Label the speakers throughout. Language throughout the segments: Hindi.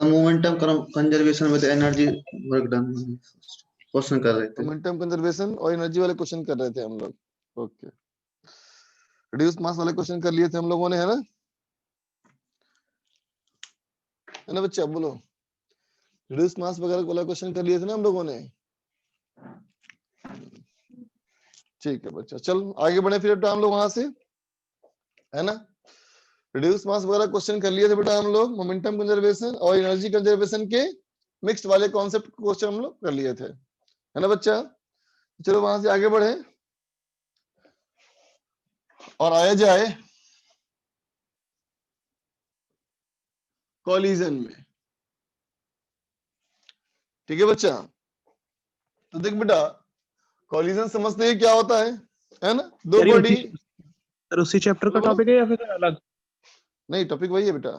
Speaker 1: Momentum conservation with energy work done question कर रहे थे।
Speaker 2: मोमेंटम कंजर्वेशन और एनर्जी वाले क्वेश्चन कर रहे थे हम लोग। ओके, रिड्यूस मास वाले क्वेश्चन कर लिए थे हम लोगों ने, है ना बच्चा? बोलो, रिड्यूस मास वगैरह वाला क्वेश्चन कर लिए थे ना हम लोगों ने। ठीक है बच्चा, चल आगे बढ़े फिर बेटा हम लोग वहां से, है ना? रिड्यूस मास वगैरह क्वेश्चन कर लिए थे बेटा हम लोग, मोमेंटम कंजर्वेशन और एनर्जी कंजर्वेशन के मिक्स्ड वाले कॉन्सेप्ट क्वेश्चन हम लोग कर लिए थे, है ना बच्चा? चलो वहां से आगे बढ़े और आया जाए कॉलिजन में। ठीक है बच्चा? तो देख बेटा, कॉलिजन समझते हैं क्या होता है ना? दो बॉडी।
Speaker 3: सर उसी चैप्टर का टॉपिक है या फिर अलग?
Speaker 2: नहीं, टॉपिक वही है बेटा।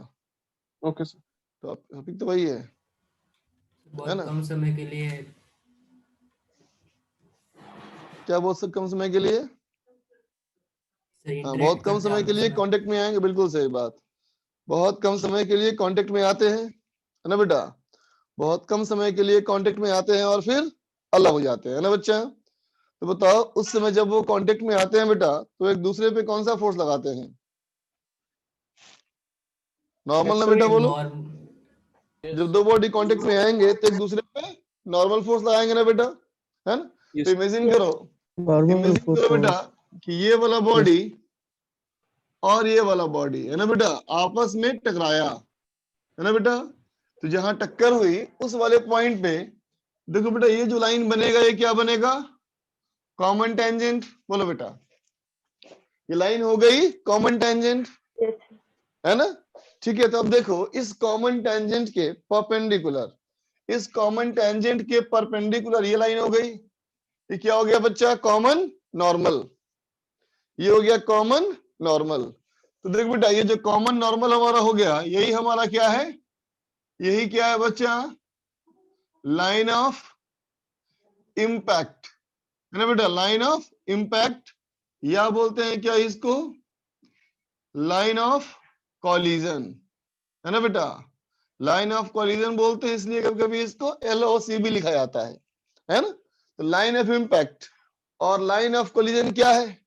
Speaker 3: Okay sir.
Speaker 2: टॉपिक तो वही है
Speaker 4: बहुत कम समय के लिए।
Speaker 2: क्या बहुत कम समय के लिए? हाँ, बहुत कम समय के लिए कांटेक्ट में आएंगे, बिल्कुल सही बात। बहुत कम समय के लिए कांटेक्ट में आते हैं, है ना बेटा? बहुत कम समय के लिए कांटेक्ट में आते हैं और फिर अलग हो जाते हैं, है ना बच्चा? तो बताओ, उस समय जब वो कांटेक्ट में आते हैं बेटा, तो एक दूसरे पे कौन सा फोर्स लगाते हैं? नॉर्मल ना बेटा? बोलो। जब दो बॉडी कांटेक्ट में आएंगे तो एक दूसरे पे नॉर्मल फोर्स लगाएंगे ना बेटा, है ना? तो इमेजिन करो बेटा कि ये वाला बॉडी और ये वाला बॉडी, है ना बेटा, आपस में टकराया, है ना बेटा? तो जहां टक्कर हुई उस वाले पॉइंट पे देखो बेटा, ये जो लाइन बनेगा ये क्या बनेगा? Common tangent. बोलो बेटा, ये लाइन हो गई कॉमन टेंजेंट, है ना? ठीक है, तो अब देखो इस कॉमन टेंजेंट के परपेंडिकुलर, इस कॉमन टेंजेंट के परपेंडिकुलर ये लाइन हो गई। ये क्या हो गया बच्चा? Common normal. ये हो गया कॉमन नॉर्मल। तो देख बेटा, ये जो कॉमन नॉर्मल हमारा हो गया, यही हमारा क्या है? यही क्या है बच्चा? लाइन ऑफ इम्पैक्ट, है ना बेटा? लाइन ऑफ इम्पैक्ट, या बोलते हैं क्या इसको? लाइन ऑफ कॉलिजन, है ना बेटा? लाइन ऑफ कॉलिजन बोलते हैं, इसलिए कभी कभी इसको LOC भी लिखा जाता है ना? तो लाइन ऑफ इम्पैक्ट और लाइन ऑफ कॉलिजन क्या है?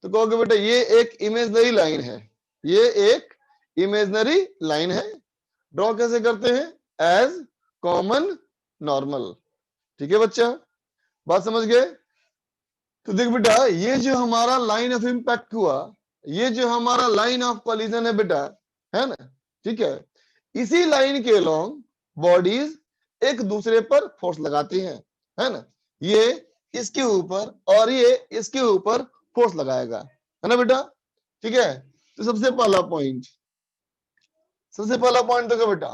Speaker 2: तो कहोगे बेटा ये एक इमेजिनरी लाइन है, ये एक इमेजिनरी लाइन है। ड्रॉ कैसे करते हैं? As common normal. ठीक है बच्चा, बात समझ गए? तो देख बेटा, ये जो हमारा लाइन ऑफ इम्पैक्ट हुआ, ये जो हमारा लाइन ऑफ कॉलिजन है बेटा, है ना? ठीक है, इसी लाइन के अलोंग बॉडीज एक दूसरे पर फोर्स लगाती हैं, है ना? ये इसके ऊपर और ये इसके ऊपर फोर्स लगाएगा, है ना बेटा? ठीक है, तो सबसे पहला पॉइंट देखो बेटा,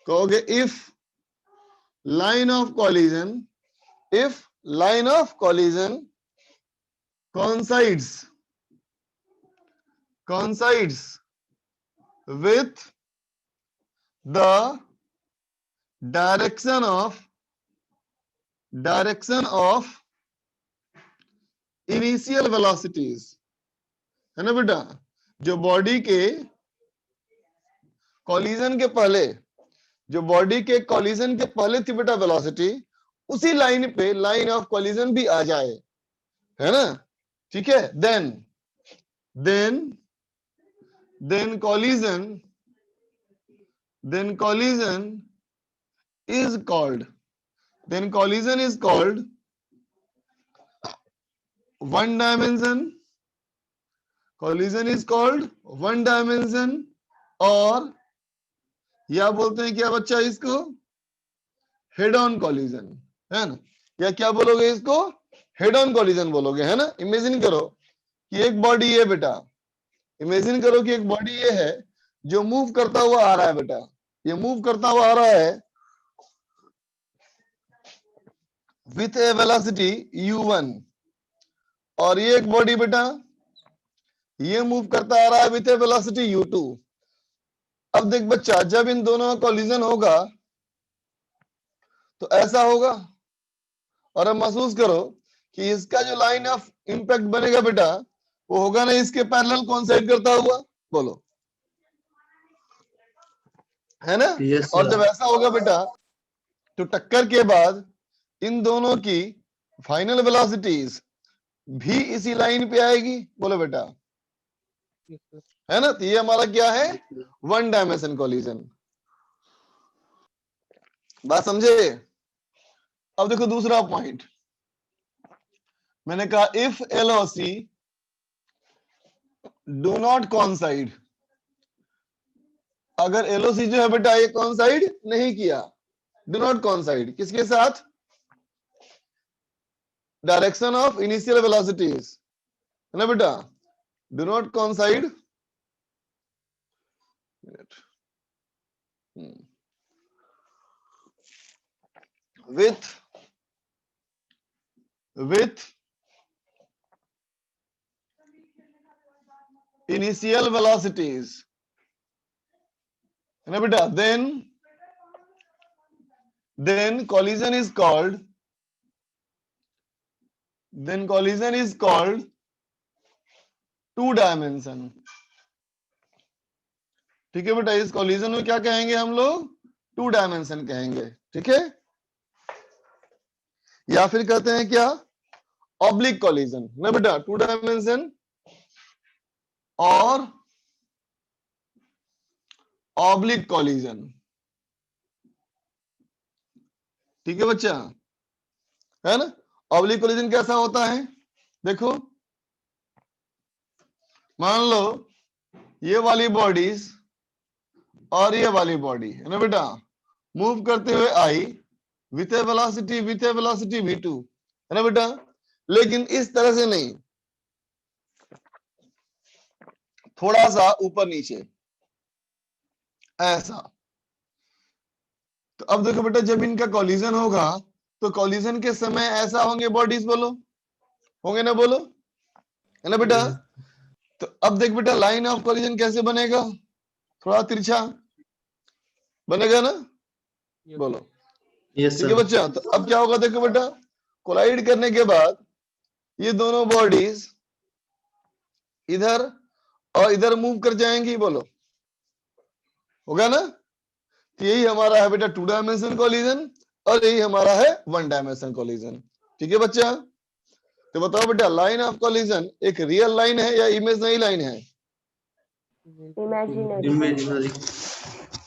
Speaker 2: कहोगे if line of collision coincides with the direction of initial velocities, है ना बेटा? जो बॉडी के कॉलिजन के पहले, जो बॉडी के कॉलिजन के पहले थी बेटा वेलोसिटी, उसी लाइन पे लाइन ऑफ कॉलिजन भी आ जाए, है ना? ठीक है, then collision is called one dimension. Collision is called one dimension, और या बोलते हैं क्या बच्चा इसको? हेड ऑन कॉलिजन, है ना? या क्या बोलोगे इसको? हेड ऑन कॉलिजन बोलोगे, है ना? इमेजिन करो कि एक बॉडी है बेटा, इमेजिन करो कि एक बॉडी ये है जो मूव करता हुआ आ रहा है बेटा, ये मूव करता हुआ आ रहा है विथ ए वेलोसिटी u1, और ये एक बॉडी बेटा ये मूव करता आ रहा है विथ ए वेलोसिटी u2। अब देख बच्चा, जब इन दोनों का कॉलिजन होगा तो ऐसा होगा, और अब महसूस करो कि इसका जो लाइन ऑफ इंपैक्ट बनेगा बेटा, वो होगा ना इसके पैरेलल कोइंसाइड करता हुआ। बोलो, है ना।
Speaker 1: Yes,
Speaker 2: और
Speaker 1: sir.
Speaker 2: जब ऐसा होगा बेटा तो टक्कर के बाद इन दोनों की फाइनल वेलोसिटीज भी इसी लाइन पे आएगी। बोलो बेटा,
Speaker 3: Yes, sir.
Speaker 2: है ना। तो ये हमारा क्या है, वन डायमेंशन कोलिजन। बात समझे। अब देखो दूसरा पॉइंट, मैंने कहा इफ एल और सी डू नॉट कॉन्साइड, अगर एलओसी जो है बेटा ये कॉन्साइड नहीं किया, डू नॉट कॉन्साइड किसके साथ, डायरेक्शन ऑफ इनिशियल वेलोसिटीज, है ना बेटा, do not कॉन्साइड with initial velocities, है ना बेटा, then collision is called two dimension. ठीक है बेटा, इस कॉलिजन में क्या कहेंगे हम लोग, टू डायमेंशन कहेंगे। ठीक है, या फिर कहते हैं क्या, ऑब्लिक कॉलिजन ना बेटा, टू डायमेंशन और ऑब्लिक कॉलिजन। ठीक है बच्चा, है ना। ऑब्लिक कॉलिजन कैसा होता है, देखो मान लो ये वाली बॉडीज और ये वाली बॉडी, है ना बेटा, मूव करते हुए आई विथ ए वेलोसिटी v2, है ना बेटा, लेकिन इस तरह से नहीं, थोड़ा सा ऊपर नीचे ऐसा। तो अब देखो बेटा, जब इनका कॉलिजन होगा तो कॉलिजन के समय ऐसा होंगे बॉडीज, बोलो होंगे ना, बोलो, है ना बेटा। तो अब देख बेटा, लाइन ऑफ कॉलिजन कैसे बनेगा, थोड़ा तिरछा बनेगा ना,
Speaker 3: Yes,
Speaker 2: बोलो।
Speaker 1: Yes,
Speaker 2: ठीक है
Speaker 1: sir.
Speaker 2: बच्चा, तो अब क्या होगा देखो बेटा, कोलाइड करने के बाद ये दोनों बॉडीज इधर और इधर मूव कर जाएंगी, बोलो होगा ना। तो यही हमारा है बेटा टू डायमेंशन कोलिजन और यही हमारा है वन डायमेंशन कोलिजन। ठीक है बच्चा, तो बताओ बेटा, लाइन ऑफ कोलिजन एक रियल लाइन है या इमेजिनरी लाइन है,
Speaker 5: इमेजिनरी।
Speaker 1: Imaginary.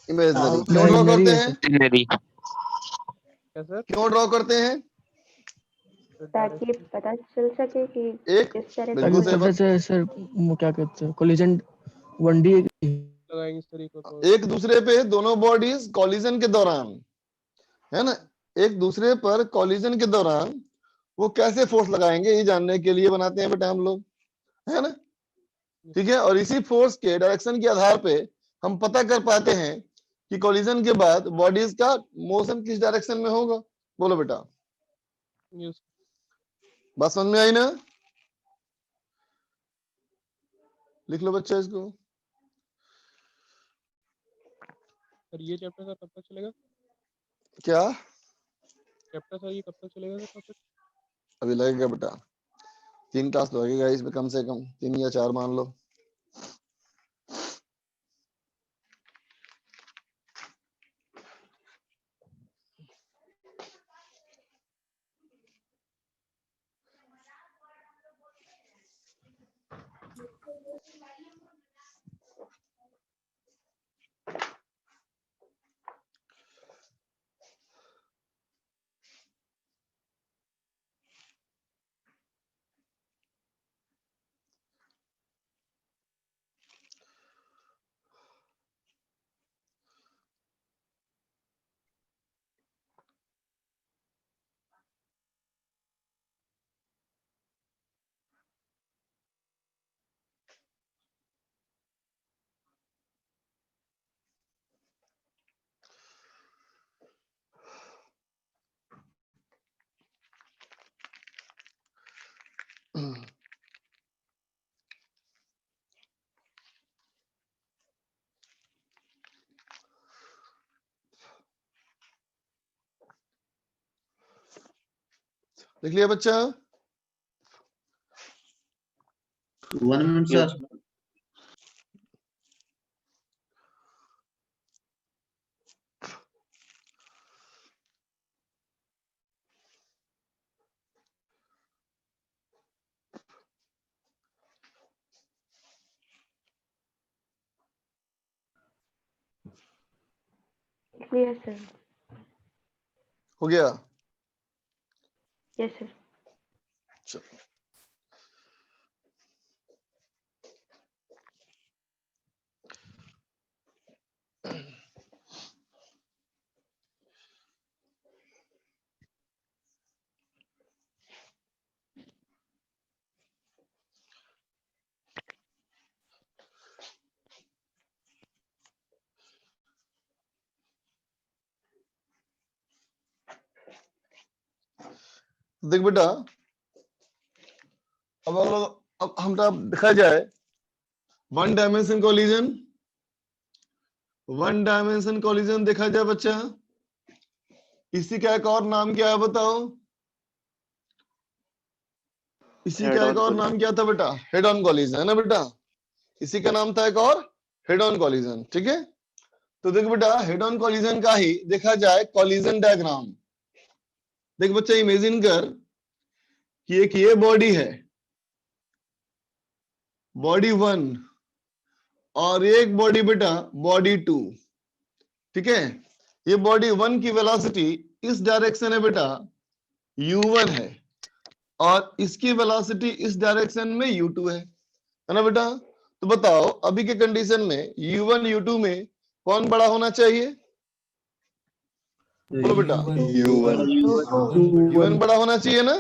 Speaker 2: इमेजिनरी। क्यों ड्रॉ करते हैं,
Speaker 3: क्या सर?
Speaker 2: क्यों ड्रॉ करते हैं,
Speaker 5: ताकि पता चल सके कि
Speaker 2: एक
Speaker 5: किस तरह
Speaker 2: बिल्कुल
Speaker 6: ताकि
Speaker 2: सही
Speaker 6: पता
Speaker 2: बात,
Speaker 6: चले सर वो क्या कहते हैं कोलिजन 1D
Speaker 3: लगाएंगे इस तरीके को।
Speaker 2: एक दूसरे पे दोनों बॉडीज कॉलिजन के दौरान, है ना, एक दूसरे पर कॉलिजन के दौरान वो कैसे फोर्स लगाएंगे ये जानने के लिए बनाते हैं बेटा हम लोग, है ना। ठीक है, और इसी फोर्स के डायरेक्शन के आधार पे हम पता कर पाते हैं कि कॉलिजन के बाद बॉडीज का मोशन किस डायरेक्शन में होगा। बोलो बेटा,
Speaker 3: Yes,
Speaker 2: बात समझ में आई ना, लिख लो बच्चा इसको।
Speaker 3: सर ये चैप्टर सर कब तक चलेगा?
Speaker 2: क्या
Speaker 3: चैप्टर सर ये कब तक चलेगा सर टॉपिक?
Speaker 2: अभी लगेगा बेटा, 3 क्लास लगेगा इसमें, कम से कम 3 या 4 मान लो। लिख लिया बच्चा,
Speaker 1: 1 minute, sir.
Speaker 5: Clear sir.
Speaker 2: हो गया?
Speaker 5: Yes sir.
Speaker 2: चलो। देख बेटा, अब हमरा देखा जाए वन डायमेंशन कॉलिजन देखा जाए बच्चा, इसी का एक और नाम क्या है बताओ? इसी का एक और नाम क्या था बेटा? हेड ऑन कॉलिजन, है ना बेटा? इसी का नाम था एक और हेड ऑन कॉलिजन, ठीक है? तो देख बेटा, हेड ऑन कॉलिजन का ही देखा जाए कॉलिजन डायग्राम। देख बच्चा, इमेजिन कर कि एक ये बॉडी है, बॉडी 1, और एक बॉडी बेटा बॉडी 2, ठीक है? ये बॉडी 1 की वेलोसिटी इस डायरेक्शन है बेटा u1 है, और इसकी वेलोसिटी इस डायरेक्शन में u2 है ना बेटा? तो बताओ अभी के कंडीशन में u1 u2 में कौन बड़ा होना चाहिए? बोलो बेटा, u1 बड़ा होना चाहिए ना?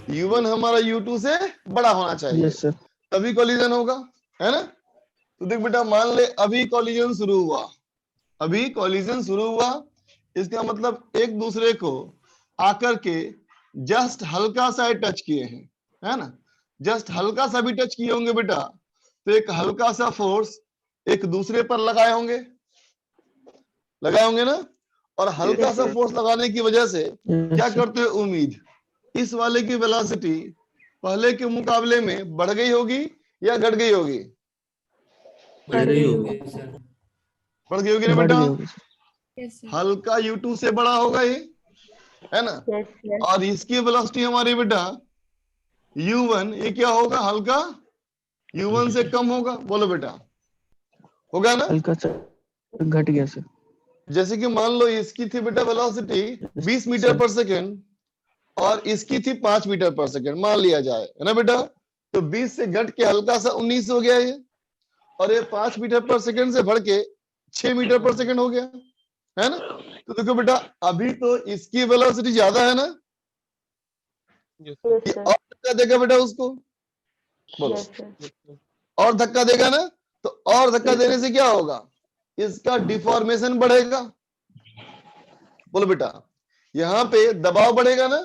Speaker 2: u1 हमारा u2 से बड़ा होना चाहिए,
Speaker 6: यस सर।
Speaker 2: तभी कॉलिजन होगा, है ना? तो देख बेटा, मान ले अभी कॉलिजन शुरू हुआ, इसका मतलब एक दूसरे को आकर के जस्ट हल्का सा टच किए हैं, है ना? जस्ट हल्का सा भी टच किए होंगे बेटा, तो एक हल्का सा फोर्स एक दूसरे पर लगाए होंगे ना? और हल्का सा फोर्स लगाने की वजह से क्या करते हो उम्मीद, इस वाले की वेलोसिटी पहले के मुकाबले में बढ़ गई होगी या घट गई होगी?
Speaker 4: बढ़ रही होगी सर।
Speaker 2: बढ़ गई होगी ना
Speaker 6: बढ़
Speaker 2: बेटा?
Speaker 6: गई होगी सर।
Speaker 2: हल्का u2 से बड़ा होगा ये, है ना?
Speaker 5: Yes yes.
Speaker 2: और इसकी वेलोसिटी हमारी बेटा u1, ये क्या होगा? हल्का u1 से कम होगा। बोलो बेटा, होगा ना?
Speaker 6: हल्का सा घट गया सर।
Speaker 2: जैसे कि मान लो इसकी थी बेटा वेलोसिटी 20 मीटर पर सेकेंड और इसकी थी 5 मीटर पर सेकेंड, मान लिया जाए, है ना बेटा? तो 20 से घट के हल्का सा 19 हो गया ये, और ये 5 मीटर पर सेकेंड से बढ़ के 6 मीटर पर सेकेंड हो गया, है ना? तो देखो बेटा, अभी तो इसकी वेलोसिटी ज्यादा है ना?
Speaker 3: यस
Speaker 5: यस
Speaker 2: ये
Speaker 5: सर।
Speaker 2: और धक्का देगा बेटा उसको, बोलो,
Speaker 5: यस सर।
Speaker 3: सर।
Speaker 2: और धक्का देगा ना? तो और धक्का देने से क्या होगा? इसका डिफॉर्मेशन बढ़ेगा। बोलो बेटा, यहाँ पे दबाव बढ़ेगा ना?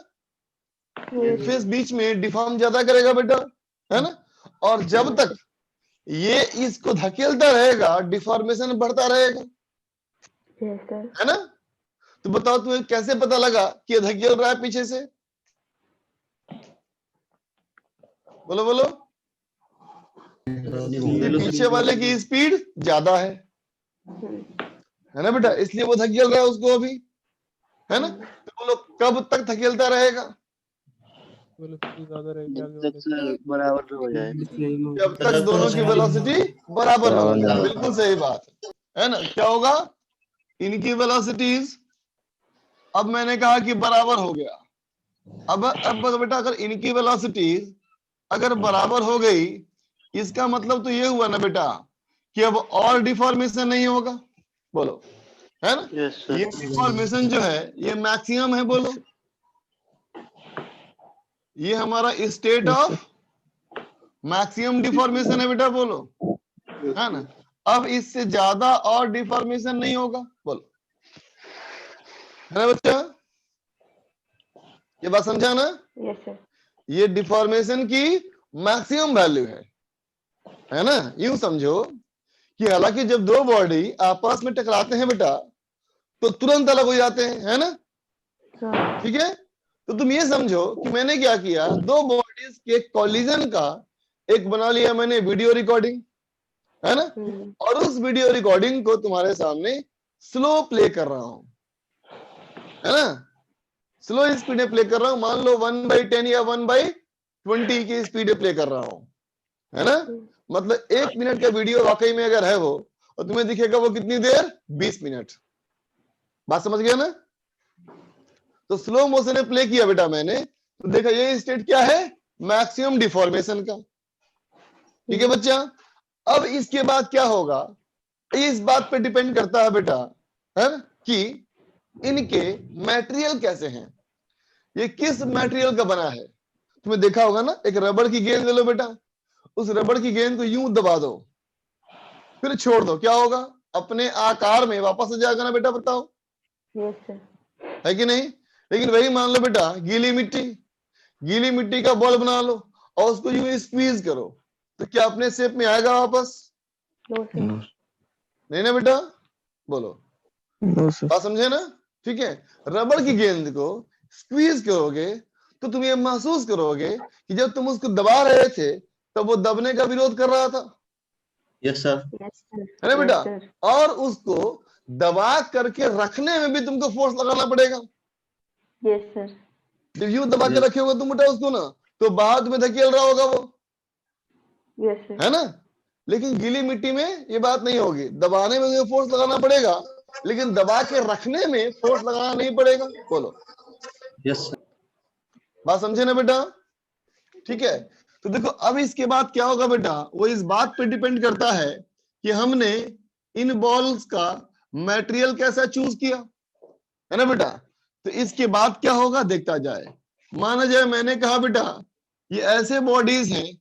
Speaker 2: फेस बीच में डिफॉर्म ज्यादा करेगा बेटा, है ना? और जब तक ये इसको धकेलता रहेगा डिफॉर्मेशन बढ़ता रहेगा,
Speaker 5: यस सर।
Speaker 2: है ना? तो बताओ तुम्हें कैसे पता लगा कि ये धकेल रहा है पीछे से? बोलो बोलो, कि पीछे वाले की स्पीड ज्यादा है ना बेटा? इसलिए वो धकेल रहा है उसको अभी, है ना? तो बोलो कब तक धकेलता रहेगा?
Speaker 3: वेलोसिटी ज्यादा रहेगी आगे वाले की।
Speaker 1: बराबर हो जाए,
Speaker 2: जब तक दोनों की वेलोसिटी बराबर ना हो। बिल्कुल सही बात है ना? क्या होगा? इनकी वेलोसिटीज, अब मैंने कहा कि बराबर हो गया। अब बेटा, अगर इनकी वेलोसिटीज अगर बराबर हो गई, इसका मतलब तो ये हुआ ना बेटा कि अब और डिफॉर्मेशन नहीं होगा। बोलो, है ना? ये डिफॉर्मेशन जो है ये मैक्सिमम है। बोलो, ये हमारा state
Speaker 6: yes
Speaker 2: of
Speaker 6: sir.
Speaker 2: Maximum deformation है बेटा। बोलो, है ना? अब इससे ज्यादा और डिफॉर्मेशन नहीं होगा। बोलो, है ना बच्चा? ये बात समझा ना?
Speaker 5: Yes sir.
Speaker 2: ये डिफॉर्मेशन की मैक्सिमम वैल्यू है ना? यूं समझो कि हालांकि जब दो बॉडी आपस में टकराते हैं बेटा तो तुरंत अलग हो जाते हैं, है ना? ठीक है? तो तुम ये समझो कि मैंने क्या किया, दो बॉडीज के कॉलिजन का एक बना लिया मैंने वीडियो रिकॉर्डिंग, है ना? और उस वीडियो रिकॉर्डिंग को तुम्हारे सामने स्लो प्ले कर रहा हूं, है ना? स्लो स्पीड में प्ले कर रहा हूं। मान लो 1/10 या 1/20 की स्पीड में प्ले कर रहा हूं, है ना? मतलब 1 मिनट का वीडियो वाकई में अगर है वो, और तुम्हें दिखेगा वो कितनी देर, 20 मिनट, बात समझ गया ना? तो स्लो मोशन में प्ले किया बेटा मैंने, तो देखा ये स्टेट क्या है, मैक्सिमम डिफॉर्मेशन का। ठीक है बच्चा, अब इसके बाद क्या होगा, इस बात पे डिपेंड करता है बेटा, है ना, कि इनके मटेरियल कैसे हैं, ये किस मटेरियल का बना है। तुम्हें देखा होगा ना, एक रबड़ की गेंद ले लो बेटा, उस रबड़ की गेंद को यूं दबा दो, फिर छोड़ दो, क्या होगा, अपने आकार में वापस आ जाएगा ना बेटा, बताओ
Speaker 5: यस सर।
Speaker 2: है कि नहीं? लेकिन वही मान लो बेटा, गीली मिट्टी का बॉल बना लो और उसको यूं स्क्वीज करो, तो क्या अपने शेप में आएगा वापस?
Speaker 5: No sir.
Speaker 2: नहीं ना बेटा, बोलो,
Speaker 6: नो सर।
Speaker 2: बात समझे ना? ठीक है, रबड़ की गेंद को स्क्वीज करोगे तो तुम ये महसूस करोगे कि जब तुम उसको दबा रहे थे तब वो दबने का विरोध कर रहा था,
Speaker 1: यस सर।
Speaker 5: Yes sir.
Speaker 2: है ना बेटा?
Speaker 5: सर।
Speaker 2: और उसको दबा करके रखने में भी तुमको फोर्स लगाना पड़ेगा।
Speaker 5: Yes sir.
Speaker 2: जब यूं दबा के रखे होगे तुम बेटा उसको ना, तो बाहर तुम्हें धकेल रहा होगा वो,
Speaker 5: यस सर।
Speaker 2: है ना? लेकिन गीली मिट्टी में ये बात नहीं होगी, दबाने में तुम्हें फोर्स लगाना पड़ेगा, लेकिन दबा के रखने में फोर्स लगाना नहीं पड़ेगा। बोलो,
Speaker 1: यस सर।
Speaker 2: बात समझे ना बेटा? ठीक है, तो देखो अब इसके बाद क्या होगा बेटा, वो इस बात पे डिपेंड करता है कि हमने इन बॉल्स का मटेरियल कैसा चूज किया, है ना बेटा? तो इसके बाद क्या होगा देखता जाए। माना जाए मैंने कहा बेटा ये ऐसे बॉडीज हैं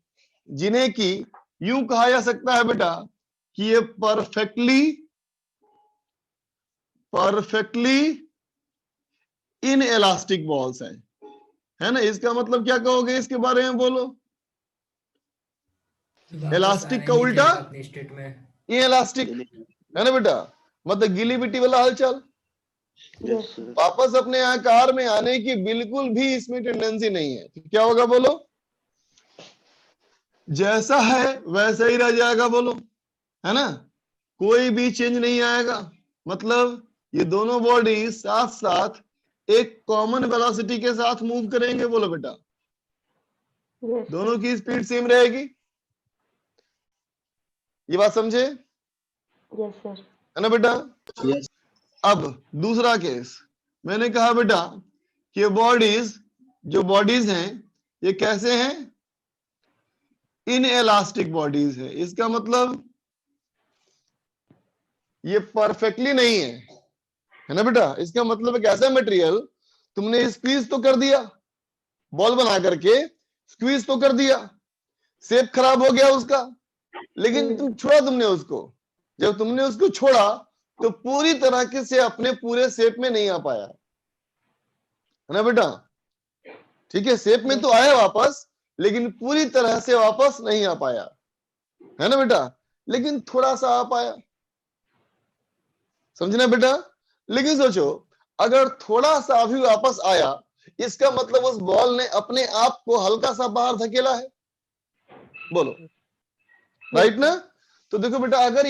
Speaker 2: जिन्हें कि यूं कहा जा सकता है बेटा कि ये परफेक्टली इन इलास्टिक बॉल्स हैं, है ना? इसका मतलब क्या कहोगे इसके बारे में, बोलो? इलास्टिक का उल्टा
Speaker 4: अपने स्टेट में।
Speaker 2: ये इलास्टिक, है ना बेटा? मतलब गीली मिट्टी वाला हलचल,
Speaker 1: यस सर।
Speaker 2: वापस अपने आकार में आने की बिल्कुल भी इसमें टेंडेंसी नहीं है। तो क्या होगा बोलो? जैसा है वैसा ही रह जाएगा, बोलो, है ना? कोई भी चेंज नहीं आएगा। मतलब ये दोनों बॉडी साथ साथ एक कॉमन वेलोसिटी के साथ मूव करेंगे, बोलो बेटा,
Speaker 5: यस
Speaker 2: दोनों की स्पीड सेम रहेगी। ये बात समझे,
Speaker 5: यस सर।
Speaker 2: है ना बेटा?
Speaker 1: यस।
Speaker 2: अब दूसरा केस, मैंने कहा बेटा कि जो बॉडीज हैं ये कैसे हैं, इन इलास्टिक बॉडीज है। इसका मतलब ये परफेक्टली नहीं है ना बेटा? इसका मतलब एक ऐसा मटेरियल तुमने स्क्वीज तो कर दिया, बॉल बना करके स्क्वीज तो कर दिया, शेप खराब हो गया उसका, लेकिन तुमने उसको, जब तुमने उसको छोड़ा तो पूरी तरह से अपने पूरे शेप में नहीं आ पाया, है ना बेटा? ठीक है, शेप में तो आया वापस, लेकिन पूरी तरह से वापस नहीं आ पाया, है ना बेटा? लेकिन थोड़ा सा आ पाया, समझना बेटा? लेकिन सोचो, अगर थोड़ा सा भी वापस आया, इसका मतलब उस बॉल ने अपने आप को हल्का सा बाहर धकेला है, बोलो, राइट ना? तो देखो बेटा, अगर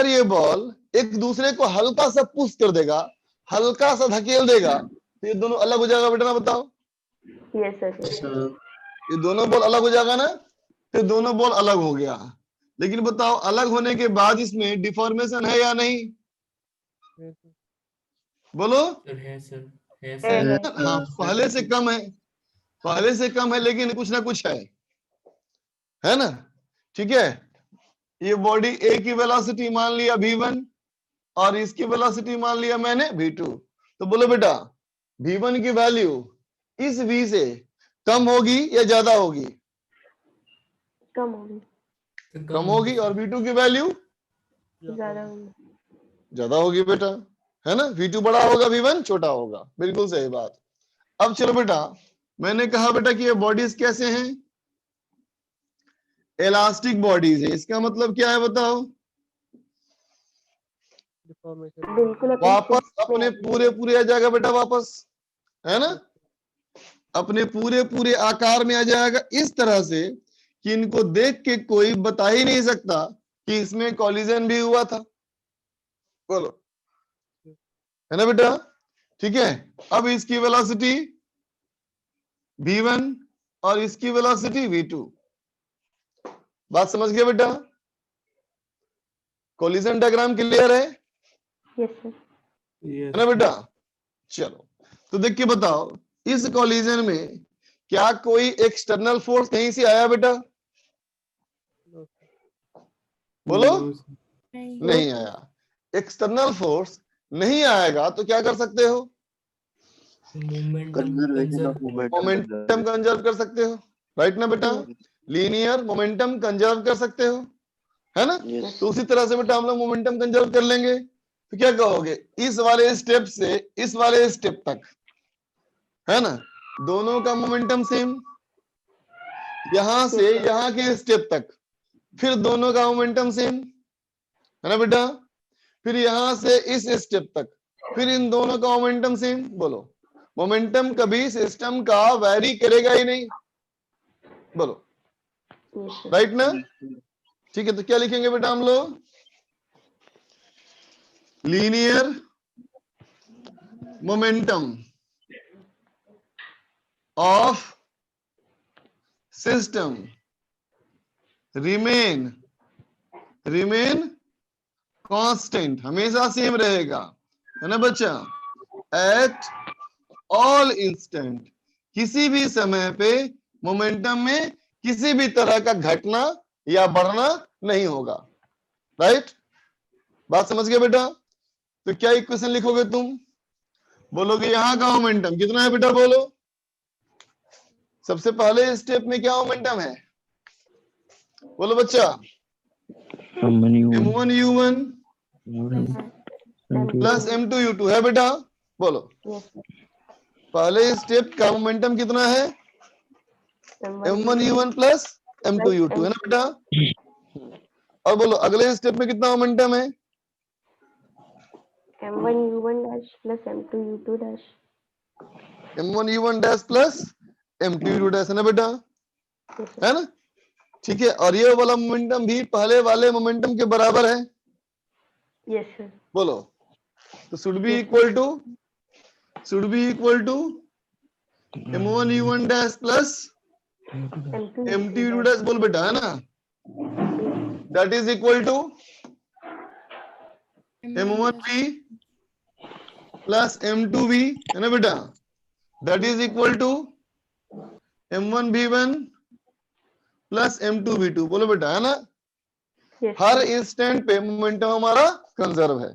Speaker 2: ये बॉल एक दूसरे को हल्का सा पुश कर देगा, हल्का सा धकेल देगा, तो ये दोनों अलग हो जाएगा बेटा ना, बताओ?
Speaker 5: Yes sir.
Speaker 2: ये दोनों बॉल अलग हो जाएगा ना? तो दोनों बॉल अलग हो गया, लेकिन बताओ अलग होने के बाद इसमें डिफॉर्मेशन है या नहीं? बोलो।
Speaker 4: है सर, है
Speaker 5: है, है।
Speaker 4: सर।
Speaker 2: हाँ, पहले से कम है, लेकिन कुछ ना कुछ है ना? ठीक है, ये बॉडी ए की वेलोसिटी मान लिया v1 और इसकी वेलोसिटी मान लिया मैंने v2, तो बोलो बेटा v1 की वैल्यू इस v से कम होगी या ज्यादा होगी?
Speaker 5: कम होगी।
Speaker 2: कम होगी। और v2 की वैल्यू
Speaker 5: ज्यादा होगी।
Speaker 2: ज्यादा होगी बेटा, है ना? v2 बड़ा होगा, v1 छोटा होगा, बिल्कुल सही बात। अब चलो बेटा, मैंने कहा बेटा कि ये बॉडीज कैसे हैं, इलास्टिक बॉडीज है। इसका मतलब क्या है बताओ?
Speaker 5: बिल्कुल
Speaker 2: वापस अपने पूरे आ जाएगा बेटा, वापस, है ना? अपने पूरे आकार में आ जाएगा, इस तरह से कि इनको देख के कोई बता ही नहीं सकता कि इसमें कॉलिजन भी हुआ था, बोलो, है ना बेटा? ठीक है, अब इसकी वेलोसिटी v1 और इसकी वेलोसिटी v2, बात समझ गया बेटा? कॉलिजन डायग्राम क्लियर है?
Speaker 5: Yes sir.
Speaker 2: है ना बेटा। चलो तो देख के बताओ, इस कॉलिजन में क्या कोई एक्सटर्नल फोर्स कहीं से आया बेटा? बोलो। नहीं आया। एक्सटर्नल फोर्स नहीं आएगा तो क्या कर सकते हो? मोमेंटम कंजर्व कर सकते हो, राइट ना बेटा? लीनियर मोमेंटम कंजर्व कर सकते हो, है ना? तो उसी तरह से बेटा हम लोग मोमेंटम कंजर्व कर लेंगे। तो क्या कहोगे, इस वाले स्टेप से इस वाले स्टेप तक, है ना, दोनों का मोमेंटम सेम। यहां से यहां के स्टेप तक फिर दोनों का मोमेंटम सेम, है ना बेटा? फिर यहां से इस स्टेप तक फिर इन दोनों का मोमेंटम सेम। बोलो, मोमेंटम कभी सिस्टम का वैरी करेगा ही नहीं। बोलो, राइट ना? ठीक है, तो क्या लिखेंगे बेटा हम लोग? Linear momentum of system remain constant, हमेशा सेम रहेगा, है ना बच्चा? एट ऑल इंस्टेंट, किसी भी समय पे मोमेंटम में किसी भी तरह का घटना या बढ़ना नहीं होगा, राइट? बात समझ गए बेटा? तो क्या इक्वेशन लिखोगे तुम? बोलोगे यहां का मोमेंटम कितना है बेटा? बोलो, सबसे पहले स्टेप में क्या मोमेंटम है? बोलो बच्चा। m1u1 प्लस m2u2 है बेटा। बोलो, पहले स्टेप का मोमेंटम कितना है? m1u1 प्लस m2u2, है ना बेटा? और बोलो अगले स्टेप में कितना मोमेंटम है?
Speaker 5: m1u1 dash plus m2u2 dash।
Speaker 2: m1u1 dash plus m2u2 dash, है ना बेटा? है ना? ठीक है, और ये वाला मोमेंटम भी पहले वाले मोमेंटम के बराबर है।
Speaker 5: Yes sir.
Speaker 2: बोलो, तो should be equal to m1u1 dash plus m2u2 dash. बोल बेटा, है ना? That is equal to m1v plus m2v, है ना बेटा? That is equal to m1v1 plus m2v2। बोलो बेटा, है ना? हर इंस्टेंट पे मोमेंटम हमारा कंजर्व है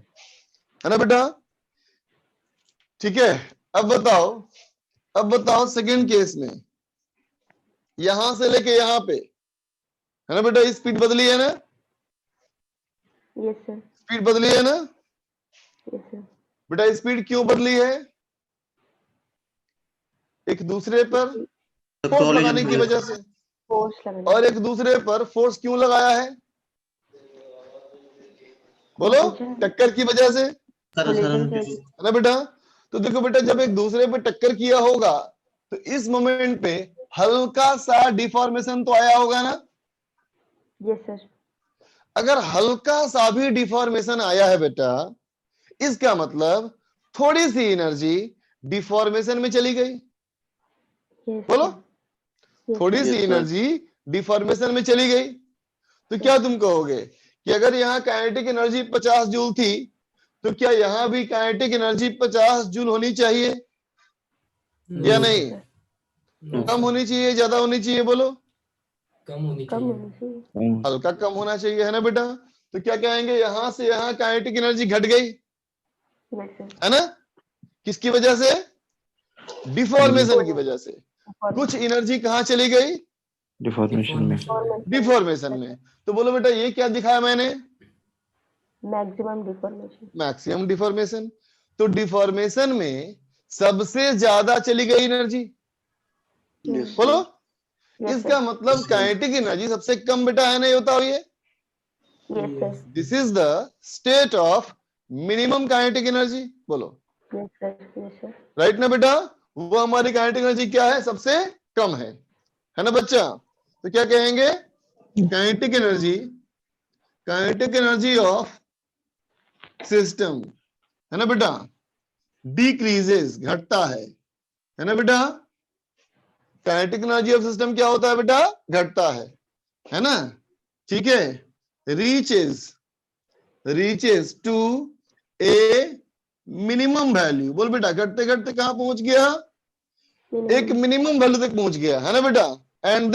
Speaker 2: ना बेटा? ठीक है, अब बताओ सेकेंड केस में यहां से लेके यहां पे, है ना बेटा? स्पीड बदली है ना?
Speaker 5: Yes sir.
Speaker 2: स्पीड बदली है ना?
Speaker 5: Yes sir.
Speaker 2: बेटा स्पीड क्यों बदली है? एक दूसरे पर फोर्स लगाने की वजह से।
Speaker 5: फोर्स लगाने।
Speaker 2: और एक दूसरे पर फोर्स क्यों लगाया है? बोलो, टक्कर की वजह से, है ना बेटा? तो देखो बेटा, जब एक दूसरे पे टक्कर किया होगा तो इस मोमेंट पे हल्का सा डिफॉर्मेशन तो आया होगा ना?
Speaker 5: Yes sir.
Speaker 2: अगर हल्का सा भी डिफॉर्मेशन आया है बेटा, इसका मतलब थोड़ी सी एनर्जी डिफॉर्मेशन में चली गई। बोलो, थोड़ी सी एनर्जी डिफॉर्मेशन में चली गई। तो क्या तुम कहोगे कि अगर यहाँ काइनेटिक एनर्जी 50 जूल थी तो क्या यहाँ भी काइनेटिक एनर्जी 50 जूल होनी चाहिए या नहीं? कम होनी चाहिए, ज्यादा होनी चाहिए? बोलो,
Speaker 4: कम होनी चाहिए।
Speaker 2: हल्का कम होना चाहिए, है ना बेटा? तो क्या कहेंगे, यहां से यहां काइनेटिक एनर्जी घट गई, है ना? किसकी वजह से? डिफॉर्मेशन की वजह से। कुछ एनर्जी कहां चली गई? डिफॉर्मेशन में। तो बोलो बेटा, ये क्या दिखाया मैंने? Maximum deformation. तो डिफॉर्मेशन में सबसे ज्यादा चली गई एनर्जी। बोलो, इसका मतलब काइनेटिक एनर्जी सबसे कम बेटा, है नहीं होता हो ये? This is the state of minimum kinetic energy. बोलो, राइट ना बेटा? वो हमारी काइनेटिक एनर्जी क्या है? सबसे कम है ना बच्चा? तो क्या कहेंगे, काइनेटिक एनर्जी ऑफ सिस्टम, है ना बेटा, डिक्रीजेस, घटता है ना बेटा? काइनेटिक एनर्जी ऑफ सिस्टम क्या होता है बेटा? घटता है ना? ठीक है, reaches to a minimum value. बोल बेटा, घटते घटते कहां पहुंच गया? एक मिनिमम वैल्यू तक पहुंच गया, है ना बेटा। एंड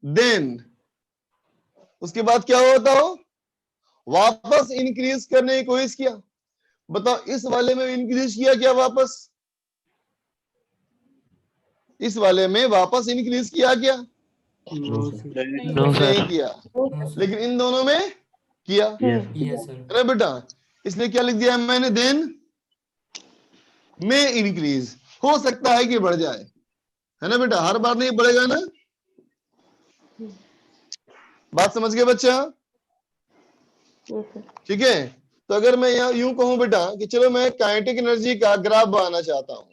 Speaker 2: देन उसके बाद क्या होता हो? वापस इंक्रीज करने की कोशिश किया। बताओ, इस वाले में इंक्रीज किया क्या वापस? इस वाले में वापस इंक्रीज किया क्या? नहीं किया। लेकिन इन दोनों में किया,
Speaker 4: यस सर।
Speaker 2: है ना बेटा। इसलिए क्या लिख दिया है मैंने? देन में इंक्रीज, हो सकता है कि बढ़ जाए, है ना बेटा। हर बार नहीं बढ़ेगा ना। बात समझ गए बच्चा? ठीक है। तो अगर मैं यहाँ यूं कहूं बेटा कि चलो मैं काइनेटिक एनर्जी का ग्राफ बनाना चाहता हूं,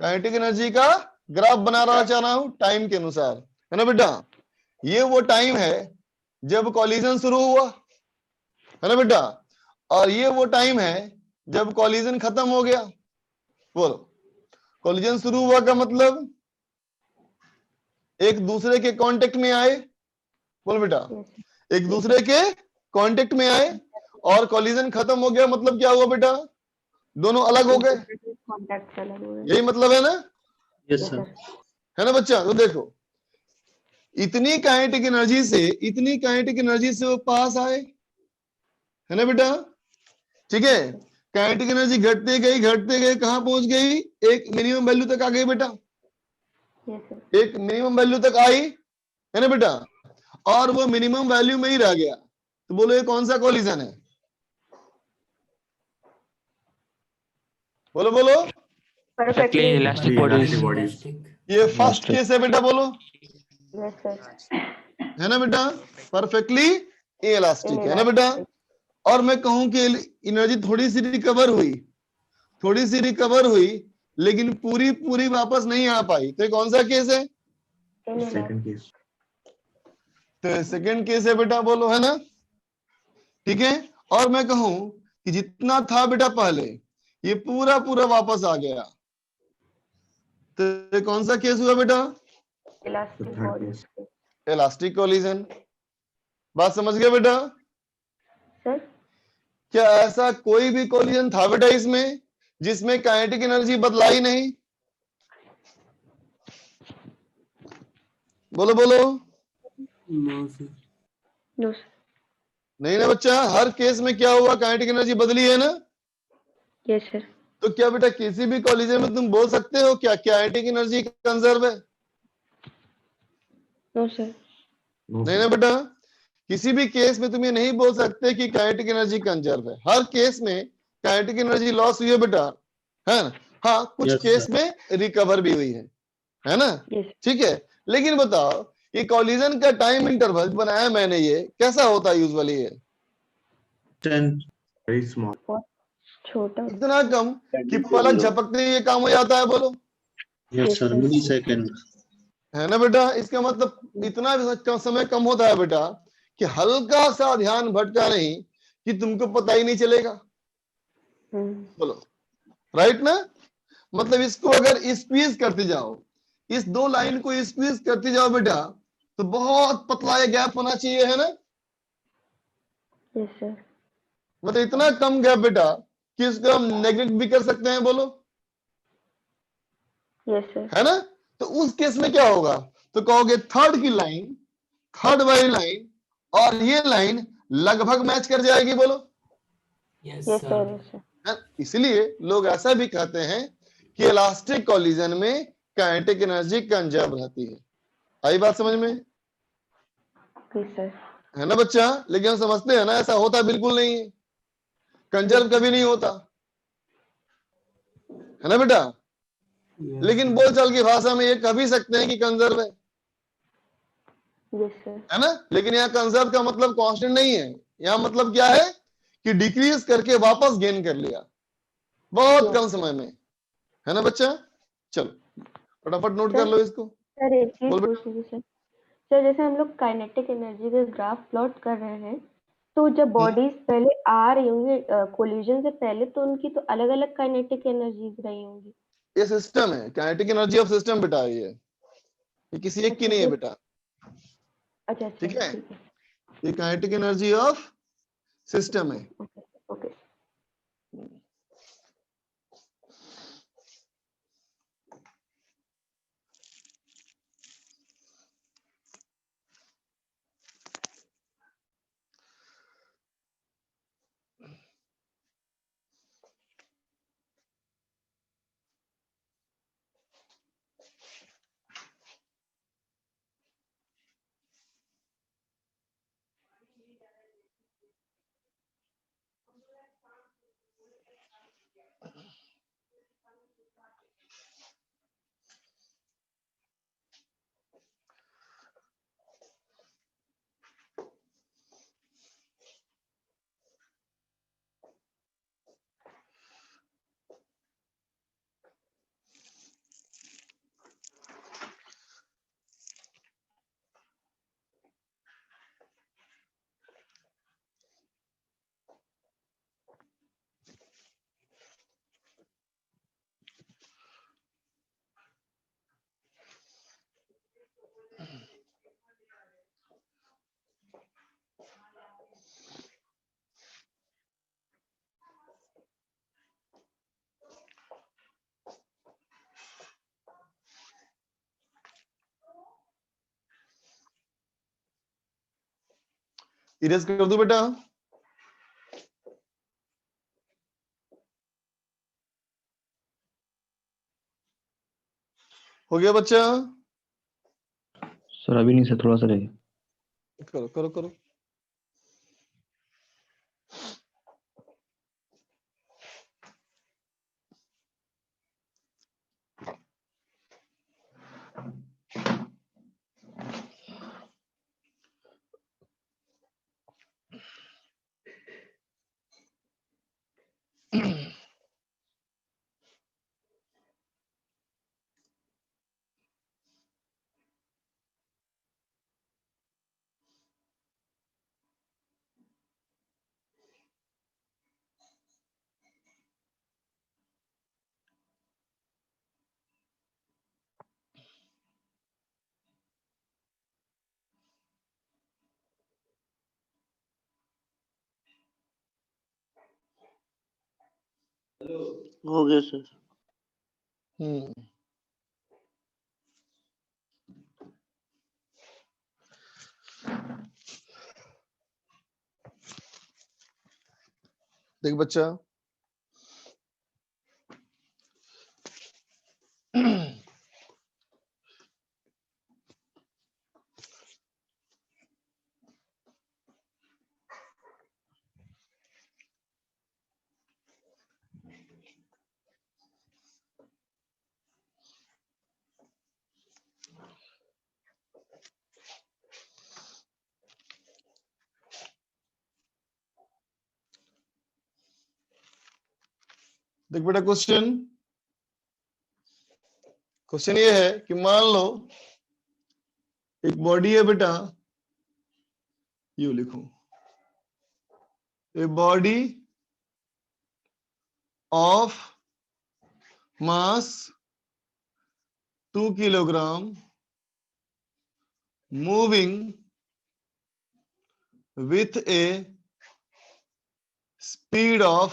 Speaker 2: काइनेटिक एनर्जी का ग्राफ बनाना चाह रहा हूं टाइम के अनुसार, है ना बेटा। ये वो टाइम है जब कॉलिजन शुरू हुआ, है ना बेटा। और ये वो टाइम है जब कॉलिजन खत्म हो गया। बोलो, कॉलिजन शुरू हुआ का मतलब एक दूसरे के कांटेक्ट में आए। बोलो बेटा, एक दूसरे के कांटेक्ट में आए, और कॉलिजन खत्म हो गया मतलब क्या हुआ बेटा? दोनों अलग हो गए। यही मतलब है ना?
Speaker 1: Yes sir.
Speaker 2: है ना बच्चा। तो देखो, इतनी काइनेटिक एनर्जी से वो पास आए, है ना बेटा। ठीक है। काइनेटिक एनर्जी घटते गई कहां पहुंच गई? एक मिनिमम वैल्यू तक आ गई बेटा। एक मिनिमम वैल्यू तक आई, है ना बेटा। और वो मिनिमम वैल्यू में ही रह गया। तो बोलो ये कौन सा कॉलिजन है? बोलो बोलो।
Speaker 5: Perfectly
Speaker 6: elastic bodies.
Speaker 2: ये फर्स्ट केस है बेटा। बोलो, है ना बेटा। परफेक्टली इलास्टिक, है ना बेटा। और मैं कहूं कि एनर्जी थोड़ी सी रिकवर हुई, लेकिन पूरी पूरी वापस नहीं आ पाई, तो ये कौन सा केस है?
Speaker 1: Second case.
Speaker 2: तो सेकंड केस है बेटा। बोलो, है ना। ठीक है। और मैं कहूं कि जितना था बेटा पहले, ये पूरा पूरा वापस आ गया, तो ये कौन सा केस हुआ बेटा? Elastic collision. बात समझ गए बेटा?
Speaker 5: सर
Speaker 2: क्या ऐसा कोई भी कॉलिजन था बेटा इसमें जिसमें काइनेटिक एनर्जी बदला ही नहीं? बोलो बोलो।
Speaker 4: No sir.
Speaker 2: नहीं ना बच्चा, हर केस में क्या हुआ? काइनेटिक एनर्जी बदली है ना।
Speaker 5: Yes sir.
Speaker 2: तो क्या बेटा किसी भी कॉलिजन में तुम बोल सकते हो क्या काइनेटिक एनर्जी कंजर्व है?
Speaker 5: No sir.
Speaker 2: नहीं ना बेटा, किसी भी केस में तुम ये नहीं बोल सकते कि काइनेटिक एनर्जी कंजर्व है। हर केस में काइनेटिक एनर्जी लॉस हुई है बेटा, है ना। हाँ, कुछ
Speaker 1: Yes,
Speaker 2: केस
Speaker 1: sir.
Speaker 2: में रिकवर भी हुई है ना।
Speaker 5: यस
Speaker 2: ठीक है। लेकिन बताओ, ये कॉलिजन का टाइम इंटरवल बनाया मैंने, ये कैसा होता है यूजुअली? ये
Speaker 1: 10 very small.
Speaker 5: छोटा।
Speaker 2: इतना कम कि पलक झपकते ही ये काम हो जाता है। बोलो,
Speaker 1: Yes sir. Millisecond.
Speaker 2: है ना बेटा। इसका मतलब इतना समय कम होता है बेटा कि हल्का सा ध्यान भटका नहीं कि तुमको पता ही नहीं चलेगा। बोलो, राइट ना। मतलब इसको अगर स्क्वीज करते जाओ, इस दो लाइन को स्क्वीज करते जाओ बेटा, तो बहुत पतला ये गैप होना चाहिए, है ना।
Speaker 5: Yes sir.
Speaker 2: मतलब इतना कम गैप बेटा कि इसको हम नेगलेक्ट भी कर सकते हैं। बोलो,
Speaker 5: यस सर।
Speaker 2: है ना। तो उस केस में क्या होगा? तो कहोगे थर्ड की लाइन, थर्ड वाली लाइन और ये लाइन लगभग मैच कर जाएगी। बोलो,
Speaker 4: yes
Speaker 5: yes
Speaker 4: sir.
Speaker 5: Sir. Yes sir.
Speaker 2: इसलिए लोग ऐसा भी कहते हैं कि इलास्टिक कॉलिजन में काइनेटिक एनर्जी कंजर्व रहती है। आई बात समझ में?
Speaker 5: Yes sir.
Speaker 2: है ना बच्चा। लेकिन हम समझते हैं ना ऐसा होता बिल्कुल नहीं है, कंजर्व कभी नहीं होता, है ना बेटा। लेकिन बोलचाल की भाषा में ये कह भी सकते हैं कि कंजर्व है,
Speaker 5: यस सर।
Speaker 2: है ना। लेकिन यहाँ कंजर्व का मतलब कांस्टेंट नहीं है। यहाँ मतलब क्या है कि डिक्रीज करके वापस गेन कर लिया बहुत कम समय में, है ना बच्चा। चलो फटाफट नोट कर लो इसको।
Speaker 5: सर एक चीज
Speaker 2: बोल बेटा।
Speaker 5: पूछ रही थी सर। सर जैसे हम लोग काइनेटिक एनर्जी का ग्राफ प्लॉट कर रहे हैं, तो जब बॉडीज पहले आ रही होंगी कोलिजन से पहले, तो उनकी तो अलग अलग काइनेटिक एनर्जीज रही होंगी।
Speaker 2: ये सिस्टम है, काइनेटिक एनर्जी ऑफ सिस्टम बेटा। ये किसी एक की नहीं है बेटा।
Speaker 5: अच्छा
Speaker 2: ठीक है,
Speaker 5: ठीक है।
Speaker 2: ये काइनेटिक एनर्जी ऑफ सिस्टम है।
Speaker 5: ओके
Speaker 2: इरेज कर दो बेटा। हो गया बच्चा?
Speaker 7: सर अभी नहीं सर, थोड़ा सा रह
Speaker 2: करो करो करो।
Speaker 1: हो गया सर।
Speaker 2: देख बच्चा, देख बेटा क्वेश्चन ये है कि मान लो एक बॉडी है बेटा, यू लिखो, a body of mass 2 kilogram moving with a speed of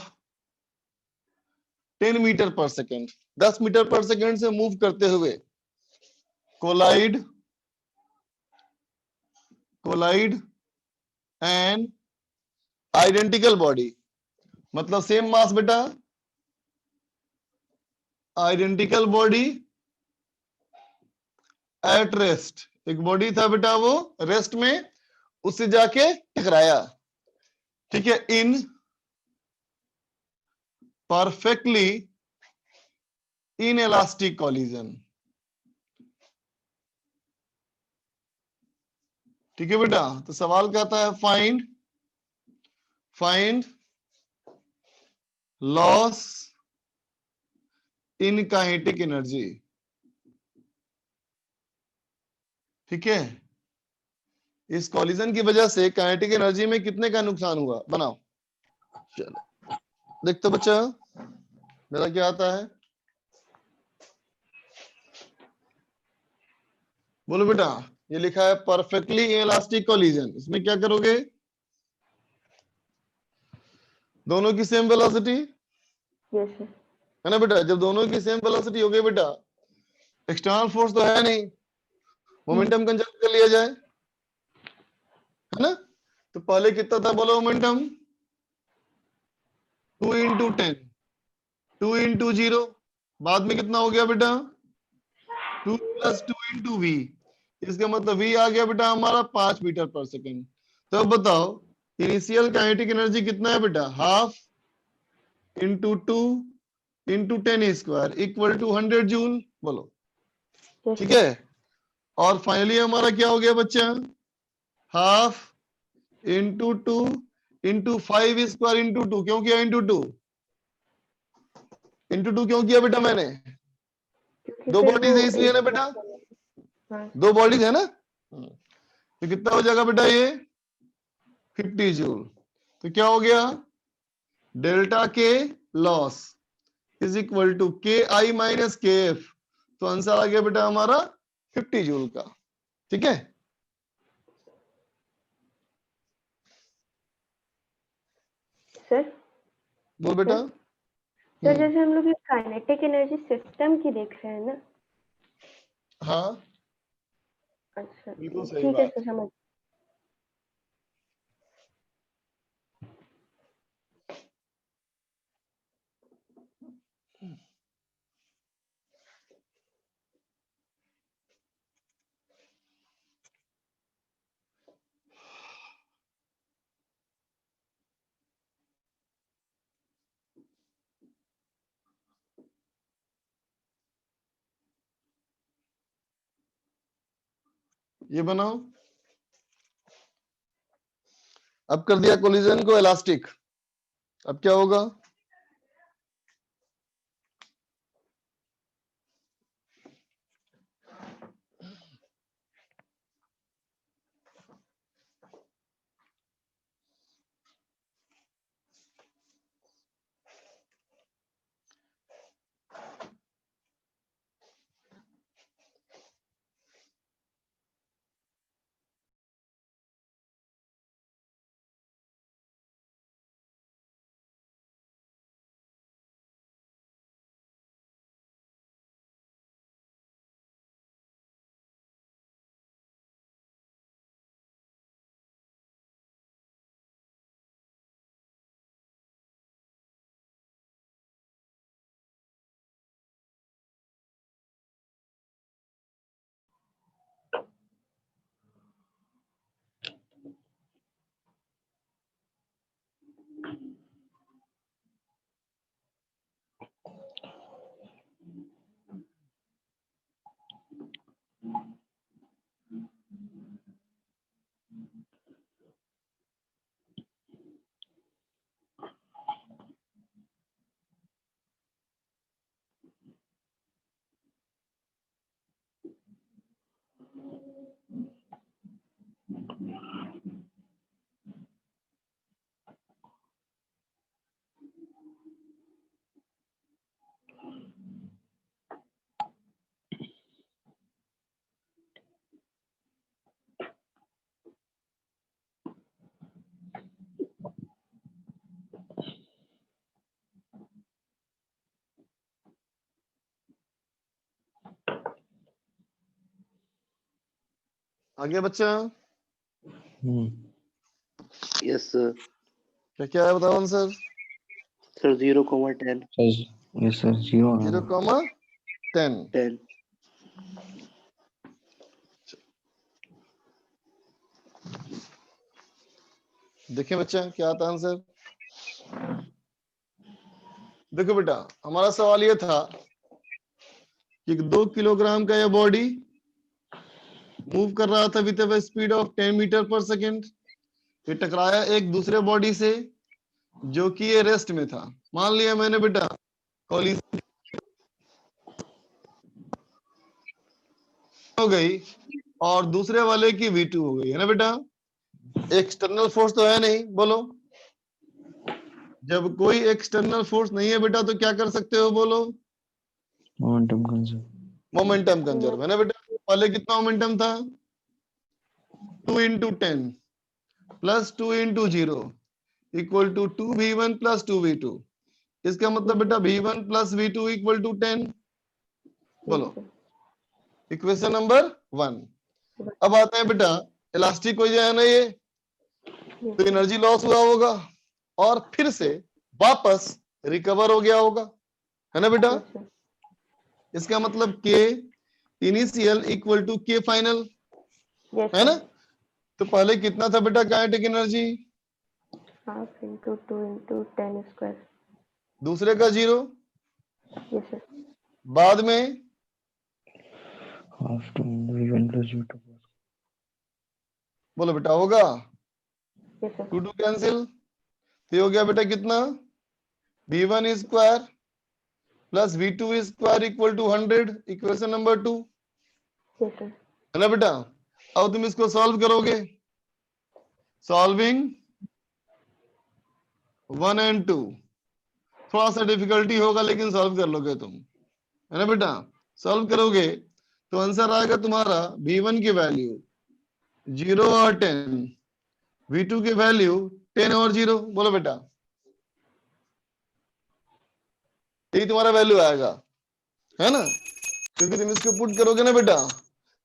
Speaker 2: 10 metre per second, 10 metre per second से मूव करते हुए कोलाइड एंड आइडेंटिकल बॉडी, मतलब सेम मास बेटा, आइडेंटिकल बॉडी एट रेस्ट, एक बॉडी था बेटा वो रेस्ट में, उससे जाके टकराया, ठीक है, इन परफेक्टली इनएलास्टिक कॉलिजन, ठीक है बेटा। तो सवाल कहता है find loss in kinetic energy, ठीक है, इस कॉलिजन की वजह से काइनेटिक एनर्जी में कितने का नुकसान हुआ, बनाओ। चलो देखते बच्चा मेरा क्या आता है, बोलो बेटा। ये लिखा है परफेक्टली इलास्टिक कॉलिजन, इसमें क्या करोगे, दोनों की सेम वेलोसिटी
Speaker 5: यस सर।
Speaker 2: है ना बेटा। जब दोनों की सेम वेलोसिटी हो गई बेटा, एक्सटर्नल फोर्स तो है नहीं, मोमेंटम कंजर्व कर लिया जाए, है ना। तो पहले कितना था बोलो मोमेंटम, 2 × 10, 2 × 0, बाद में कितना हो गया बेटा 2 + 2 × v। इसका मतलब v आ गया बेटा हमारा 5 मीटर पर सेकेंड। तो अब बताओ इनिशियल काइनेटिक एनर्जी कितना है बेटा, हाफ इंटू 2 × 10² = 100 जूल। बोलो
Speaker 5: यस
Speaker 2: ठीक
Speaker 5: सर।
Speaker 2: है। और फाइनली हमारा क्या हो गया बच्चा, हाफ इंटू 2 × 5² × 2। क्यों किया इंटू 2? इंटू 2 क्यों किया बेटा मैंने?
Speaker 5: क्योंकि
Speaker 2: दो
Speaker 5: फिर
Speaker 2: बॉडीज
Speaker 5: वो
Speaker 2: है इसलिए ना
Speaker 5: एक
Speaker 2: बेटा,
Speaker 5: हाँ
Speaker 2: दो बॉडीज है ना। तो कितना हो जाएगा बेटा ये 50 जूल। तो क्या हो गया, डेल्टा के लॉस = KI - KF। तो आंसर आ गया बेटा हमारा 50 जूल का। ठीक है।
Speaker 5: सर।
Speaker 2: बोल बेटा।
Speaker 5: सर जैसे हम लोग ये काइनेटिक एनर्जी सिस्टम की देख रहे हैं ना।
Speaker 2: हाँ
Speaker 5: अच्छा
Speaker 2: बिल्कुल सही
Speaker 5: ठीक है
Speaker 2: बात।
Speaker 5: सर, समझ।
Speaker 2: ये बनाओ। अब कर दिया कोलिजन को इलास्टिक। अब क्या होगा, आगे बच्चा
Speaker 7: यस सर।
Speaker 2: क्या क्या है बताओ आंसर।
Speaker 7: Sir 0,10
Speaker 8: yes sir 0
Speaker 2: 0,10।
Speaker 7: 10।
Speaker 2: देखिए बच्चा क्या आता आंसर। देखो बेटा हमारा सवाल ये था कि 2 किलोग्राम का यह बॉडी मूव कर रहा था with a speed of 10 metre per second. ये टकराया एक दूसरे बॉडी से जो कि ये रेस्ट में था। मान लिया मैंने बेटा कोलिजन हो गई और दूसरे वाले की V2 हो गई, है ना बेटा। एक्सटर्नल फोर्स तो है नहीं। बोलो जब कोई एक्सटर्नल फोर्स नहीं है बेटा तो क्या कर सकते हो, बोलो
Speaker 8: मोमेंटम कंजर्व।
Speaker 2: मोमेंटम कंजर्व, है ना बेटा। पहले कितना मोमेंटम था 2 × 10 + 2 × 0 equal to 2v1 plus 2v2। इसका मतलब बेटा v1 plus v2 equal to 10। बोलो इक्वेशन नंबर 1। अब आते हैं बेटा इलास्टिक हो जाए ना ये, तो एनर्जी लॉस हुआ होगा और फिर से वापस रिकवर हो गया होगा, है ना बेटा। इसका मतलब k initial equal to k final, है ना। तो पहले कितना था बेटा kinetic energy?
Speaker 5: Half into 2 into 10 square.
Speaker 2: दूसरे का 0,
Speaker 5: यस सर।
Speaker 2: बाद में
Speaker 8: half to v1 plus v2 plus
Speaker 2: बोलो बेटा होगा
Speaker 5: यस सर।
Speaker 2: 2 कैंसिल, तो ये हो गया बेटा कितना v1 square plus v2 square equal to 100, equation number 2,
Speaker 5: yes sir.
Speaker 2: है ना बेटा। अब तुम इसको सॉल्व करोगे, सॉल्विंग 1 and 2, थोड़ा सा डिफिकल्टी होगा लेकिन सॉल्व कर लोगे तुम, है ना बेटा। सॉल्व करोगे तो आंसर आएगा तुम्हारा v1 की वैल्यू 0 और 10, v2 की वैल्यू 10 और 0। बोलो बेटा यही तुम्हारा वैल्यू आएगा, है ना। क्योंकि तुम इसको पुट करोगे ना बेटा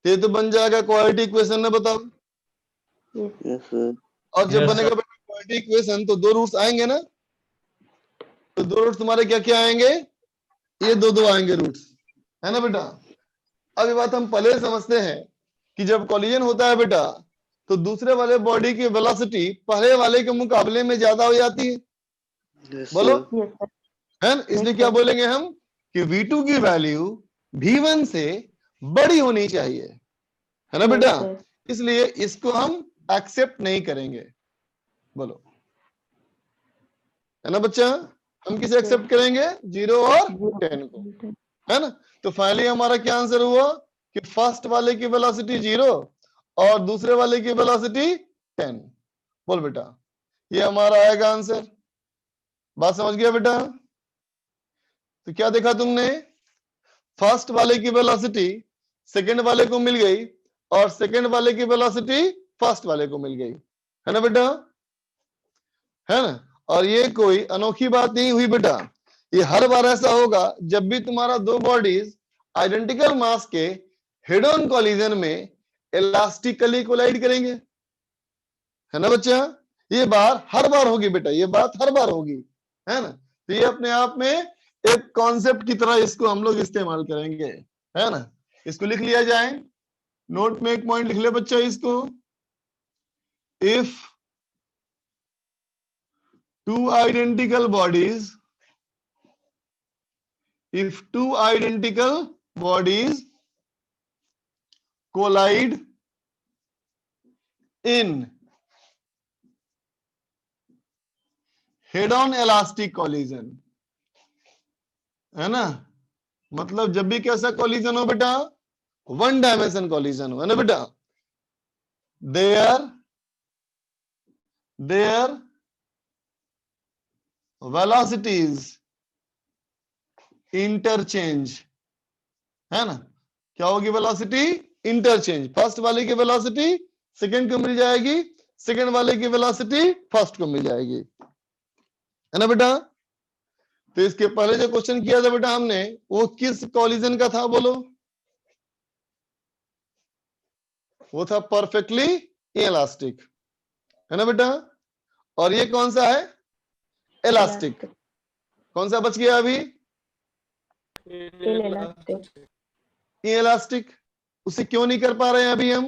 Speaker 2: तो ये तो बन जाएगा क्वालिटी इक्वेशन ना, बताओ।
Speaker 7: Yes sir.
Speaker 2: और जब बनेगा बेटा क्वालिटी इक्वेशन तो 2 रूट्स आएंगे ना, तो 2 रूट्स तुम्हारे क्या क्या आएंगे, ये 2 आएंगे रूट्स, है ना बेटा। अब ये बात हम पहले समझते हैं कि जब कॉलिजन होता है बेटा तो दूसरे वाले बॉडी की वेलोसिटी पहले वाले के मुकाबले में ज्यादा हो जाती है,
Speaker 7: यस
Speaker 2: बोलो
Speaker 7: सर।
Speaker 5: Yes sir.
Speaker 2: है ना। इसलिए क्या बोलेंगे हम कि v2 की वैल्यू v1 से बड़ी होनी चाहिए, है ना बेटा। इसलिए इसको हम एक्सेप्ट नहीं करेंगे, बोलो, है ना बच्चा। हम किसे एक्सेप्ट करेंगे, 0 और 10 को, है ना। तो फाइनली हमारा क्या आंसर हुआ कि फर्स्ट वाले की वेलोसिटी 0 और दूसरे वाले की वेलोसिटी 10। बोल बेटा ये हमारा आएगा आंसर। बात समझ गया बेटा। तो क्या देखा तुमने, फर्स्ट वाले की वेलोसिटी सेकंड वाले को मिल गई और सेकंड वाले की वेलोसिटी फर्स्ट वाले को मिल गई, है ना बेटा, है ना। और ये कोई अनोखी बात नहीं हुई बेटा, ये हर बार ऐसा होगा जब भी तुम्हारा 2 बॉडीज आइडेंटिकल मास के हेड ऑन कॉलिजन में इलास्टिकली कोलाइड करेंगे, है ना बच्चा। ये बात हर बार होगी बेटा, ये बात हर बार होगी, है ना। तो ये अपने आप में एक कॉन्सेप्ट की तरह इसको हम लोग इस्तेमाल करेंगे, है ना। इसको लिख लिया जाए, नोट में एक पॉइंट लिख ले बच्चा इसको। If 2 identical bodies, if 2 identical bodies collide in head-on elastic collision, है ना। मतलब जब भी कैसा कॉलिजन हो बेटा, 1 डायमेंशन कॉलिजन हो, है ना बेटा। their velocities इंटरचेंज, है ना। क्या होगी वेलोसिटी इंटरचेंज, फर्स्ट वाले की वेलोसिटी सेकंड को मिल जाएगी, सेकंड वाले की वेलोसिटी फर्स्ट को मिल जाएगी, है ना बेटा। तो इसके पहले जो क्वेश्चन किया था बेटा हमने, वो किस कॉलिजन का था बोलो, वो था परफेक्टली इलास्टिक, है ना बेटा। और ये कौन सा है, इलास्टिक। कौन सा बच गया अभी, इलास्टिक। उसे क्यों नहीं कर पा रहे हैं अभी हम,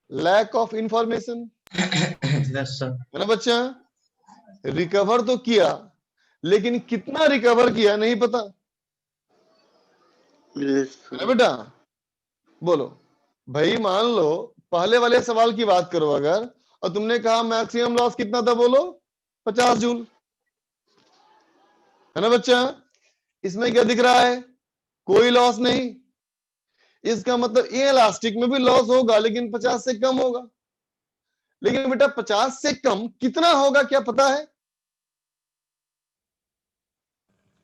Speaker 2: लैक ऑफ इंफॉर्मेशन, है ना बच्चा। रिकवर तो किया लेकिन कितना रिकवर किया नहीं पता, है ना बेटा। बोलो भाई, मान लो पहले वाले सवाल की बात करो अगर, और तुमने कहा मैक्सिमम लॉस कितना था बोलो, 50 जूल, है ना बच्चा। इसमें क्या दिख रहा है, कोई लॉस नहीं। इसका मतलब ये इलास्टिक में भी लॉस होगा लेकिन 50 से कम होगा। लेकिन बेटा 50 से कम कितना होगा क्या पता है,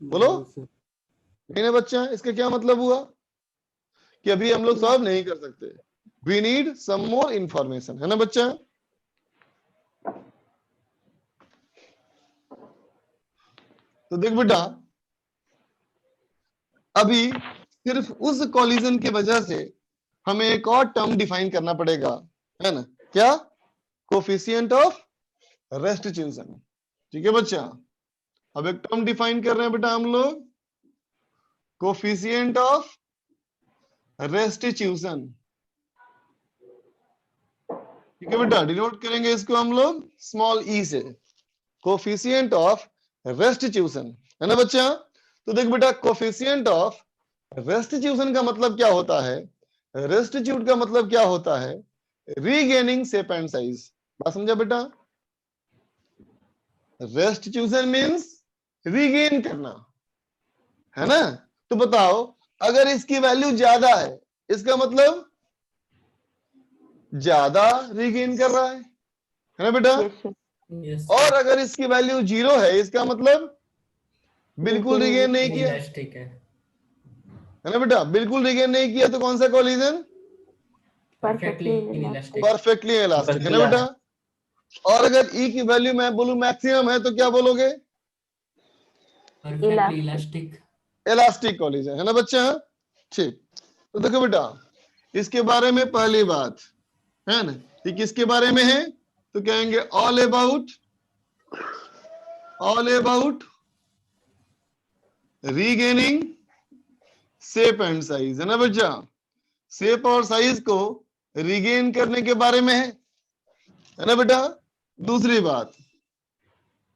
Speaker 2: बोलो। नहीं ना बच्चा, इसका क्या मतलब हुआ कि अभी हम लोग सॉल्व नहीं कर सकते, we need some more information, है ना बच्चा। तो देख बेटा, अभी सिर्फ उस कॉलिजन की वजह से हमें एक और टर्म डिफाइन करना पड़ेगा, है ना? क्या? Coefficient of restitution. ठीक है बच्चा, अब एक टर्म डिफाइन कर रहे हैं बेटा हम लोग, कोफिशिएंट ऑफ रेस्टिट्यूशन। ठीक है बेटा, डिनोट करेंगे इसको हम लोग स्मॉल ई से, कोफिशिएंट ऑफ रेस्टिट्यूशन, है ना बच्चा? तो देख बेटा, कोफिशिएंट ऑफ रेस्टिट्यूशन का मतलब क्या होता है? रेस्टिट्यूट का मतलब क्या होता है? Regaining shape and size. बात समझा बेटा? रेस्टिट्यूशन मींस रीगेन करना, है ना? तो बताओ, अगर इसकी वैल्यू ज्यादा है, इसका मतलब ज्यादा रीगेन कर रहा है ना बेटा?
Speaker 5: Yes sir.
Speaker 4: Yes.
Speaker 2: और अगर इसकी वैल्यू 0 है, इसका मतलब बिल्कुल रीगेन नहीं किया,
Speaker 4: Inelastic है.
Speaker 2: है ना बेटा? बिल्कुल रीगेन नहीं किया तो कौन सा collision?
Speaker 4: Perfectly inelastic.
Speaker 2: Perfectly elastic, है ना बेटा? और अगर ई की वैल्यू मैं बोलूं मैक्सिमम है तो क्या बोलोगे?
Speaker 4: Perfectly elastic.
Speaker 2: इलास्टिक कॉलिजन, है ना बच्चा? ठीक, तो देखो बेटा, इसके बारे में पहली बात है ना, ये किसके बारे में है? तो कहेंगे all about regaining shape and size, है ना बच्चा? शेप और साइज को रीगेन करने के बारे में है ना बेटा? दूसरी बात,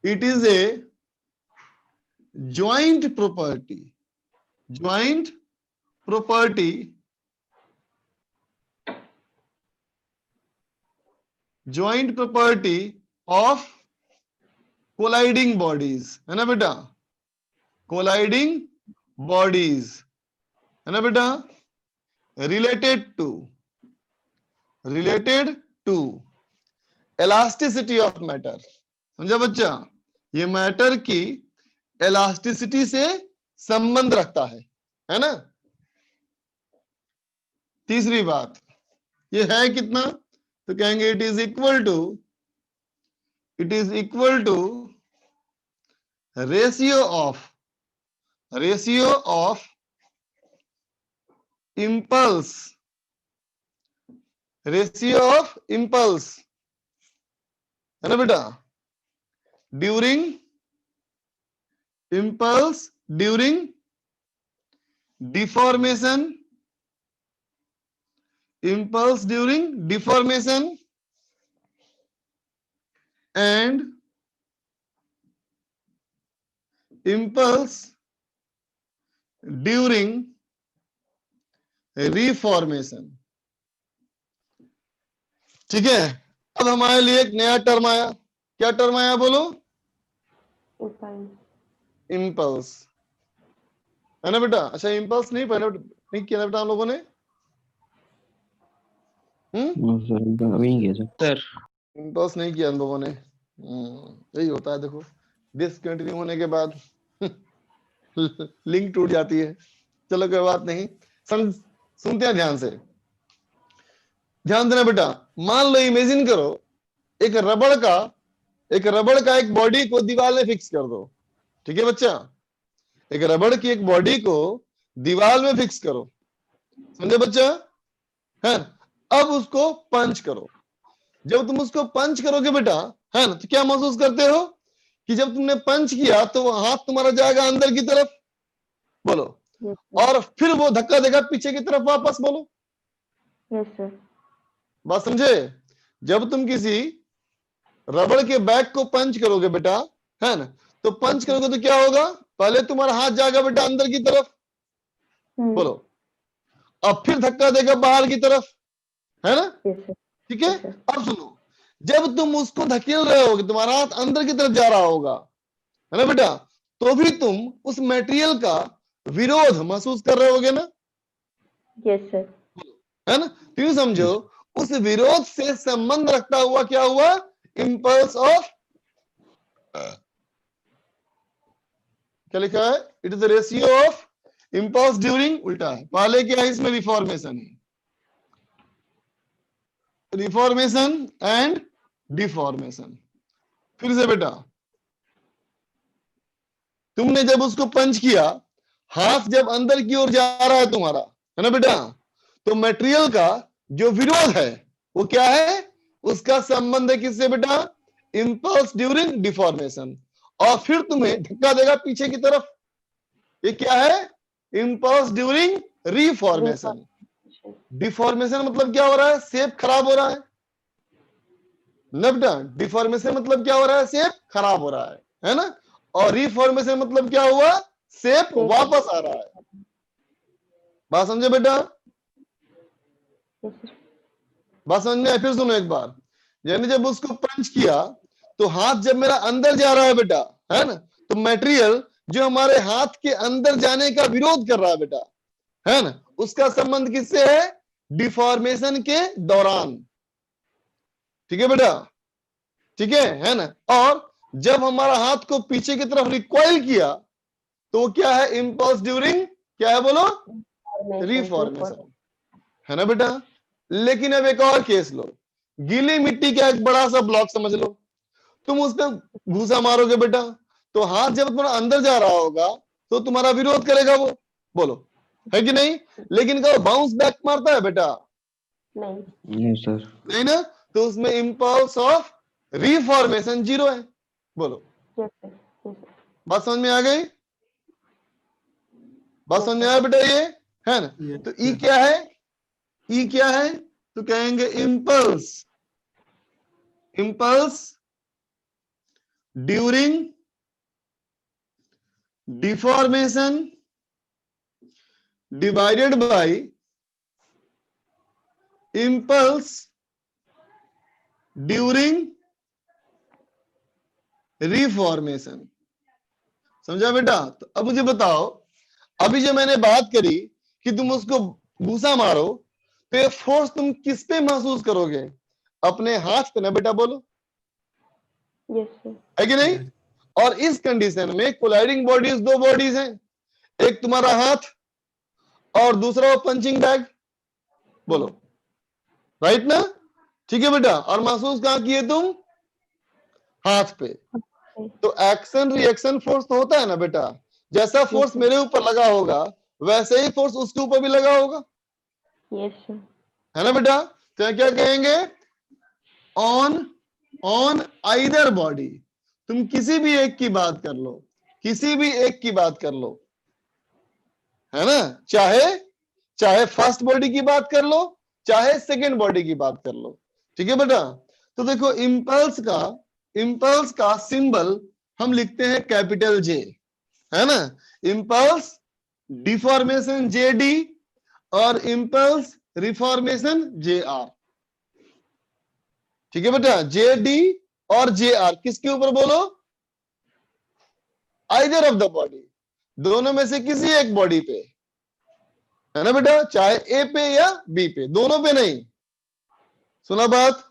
Speaker 2: it is a joint property of colliding bodies, है ना बेटा? कोलाइडिंग बॉडीज, है ना बेटा? Related to elasticity of matter, समझा बच्चा? ये मैटर की इलास्टिसिटी से संबंध रखता है ना? तीसरी बात, ये है कितना? तो कहेंगे it is equal to ratio of impulse, है ना बेटा? During deformation and impulse during reformation। ठीक है, अब हमारे लिए एक नया टर्म आया। क्या टर्म आया बोलो? इम्पल्स, है ना बेटा? अच्छा, इम्पल्स नहीं पहले नहीं किया था बेटा हम लोगों ने?
Speaker 8: सर
Speaker 2: इम्पल्स नहीं किया हम लोगों ने। यही होता है, देखो डिसकंटिन्यू होने के बाद लिंक टूट जाती है। चलो कोई बात नहीं, सुनते हैं ध्यान से। ध्यान देना बेटा, मान लो इमेजिन करो एक रबड़ का एक बॉडी को दीवार में फिक्स कर दो। ठीक है बच्चा? एक रबड़ की एक बॉडी को दीवार में फिक्स करो, समझे बच्चा? है, अब उसको पंच करो। जब तुम उसको पंच करोगे बेटा, है ना, तो क्या महसूस करते हो कि जब तुमने पंच किया तो वो हाथ तुम्हारा जाएगा अंदर की तरफ, बोलो, और फिर वो धक्का देगा पीछे की तरफ वापस, बोलो।
Speaker 5: Yes sir.
Speaker 2: बात समझे? जब तुम किसी रबड़ के बैग को पंच करोगे बेटा, है ना, तो पंच करोगे तो क्या होगा? पहले तुम्हारा हाथ जाएगा बेटा अंदर की तरफ, बोलो, अब फिर धक्का देगा बाहर की तरफ, है ना? ठीक है? अब सुनो, जब तुम उसको धकेल रहे होगे, तुम्हारा हाथ अंदर की तरफ जा रहा होगा, है ना बेटा, तो भी तुम उस मटेरियल का विरोध महसूस कर रहे होगे ना?
Speaker 5: Yes sir.
Speaker 2: है ना? तो यूं समझो, उस विरोध से संबंध रखता हुआ क्या हुआ? इम्पल्स ऑफ, क्या लिखा है? It is the ratio of impulse during, उल्टा है, पहले क्या है इसमें? रिफॉर्मेशन है, रिफॉर्मेशन एंड डिफॉर्मेशन। फिर से बेटा, तुमने जब उसको पंच किया, हाथ जब अंदर की ओर जा रहा है तुम्हारा, है ना बेटा, तो मटेरियल का जो विरोध है वो क्या है, उसका संबंध है किससे बेटा, इंपल्स ड्यूरिंग डिफॉर्मेशन, और फिर तुम्हें धक्का देगा पीछे की तरफ। ये क्या है, इंपल्स ड्यूरिंग रिफॉर्मेशन। डिफॉर्मेशन मतलब क्या हो रहा है, शेप खराब हो रहा है ना बेटा, डिफॉर्मेशन मतलब क्या हो रहा है, शेप खराब हो रहा है ना, और रिफॉर्मेशन मतलब क्या हुआ, शेप वापस आ रहा है। बात समझे बेटा, बात समझ में? फिर सुनो एक बार, यानी जब उसको पंच किया तो हाथ जब मेरा अंदर जा रहा है बेटा, है ना, तो मटेरियल जो हमारे हाथ के अंदर जाने का विरोध कर रहा है बेटा, है ना, उसका संबंध किससे है, डिफॉर्मेशन के दौरान। ठीक है बेटा, ठीक है ना। और जब हमारा हाथ को पीछे की तरफ रिकॉइल किया तो वो क्या है, इंपल्स ड्यूरिंग, क्या है बोलो, रिफॉर्मेशन, है ना बेटा। लेकिन अब एक और केस लो, गीली मिट्टी का एक बड़ा सा ब्लॉक समझ लो, तुम उस पर घूसा मारोगे बेटा, तो हाथ जब तुम्हारा अंदर जा रहा होगा तो तुम्हारा विरोध करेगा वो, बोलो है कि नहीं। लेकिन क्या बाउंस बैक मारता है बेटा,
Speaker 8: नहीं सर।
Speaker 2: नहीं ना, तो उसमें इंपल्स ऑफ रिफॉर्मेशन जीरो है, बोलो। बात समझ में आ गई, बात समझ में आया बेटा, ये है ना। तो ई क्या है, ई क्या है, तो कहेंगे impulse, impulse during deformation divided by impulse during reformation. समझा बेटा। तो अब मुझे बताओ, अभी जो मैंने बात करी कि तुम उसको घूसा मारो तो ये फोर्स तुम किस पे महसूस करोगे, अपने हाथ पे ना बेटा, बोलो है कि नहीं। और इस कंडीशन में कोलाइडिंग बॉडीज, दो बॉडीज हैं, एक तुम्हारा हाथ और दूसरा वो पंचिंग बैग, बोलो राइट ना। ठीक है बेटा, और महसूस कहां किए तुम, हाथ पे। तो एक्शन रिएक्शन फोर्स तो होता है ना बेटा, जैसा फोर्स मेरे ऊपर लगा होगा वैसे ही फोर्स उसके ऊपर भी लगा होगा, है ना बेटा। तो क्या कहेंगे, ऑन आइदर बॉडी, तुम किसी भी एक की बात कर लो, किसी भी एक की बात कर लो, है ना, चाहे फर्स्ट बॉडी की बात कर लो, चाहे सेकेंड बॉडी की बात कर लो। ठीक है बेटा। तो देखो इंपल्स का सिंबल हम लिखते हैं कैपिटल जे, है ना, इंपल्स डिफॉर्मेशन जे डी और इंपल्स रिफॉर्मेशन जे आर। ठीक है बेटा, जे डी और जे आर किसके ऊपर बोलो, आइदर ऑफ द बॉडी, दोनों में से किसी एक बॉडी पे, है ना बेटा, चाहे ए पे या बी पे, दोनों पे नहीं। सुना बात,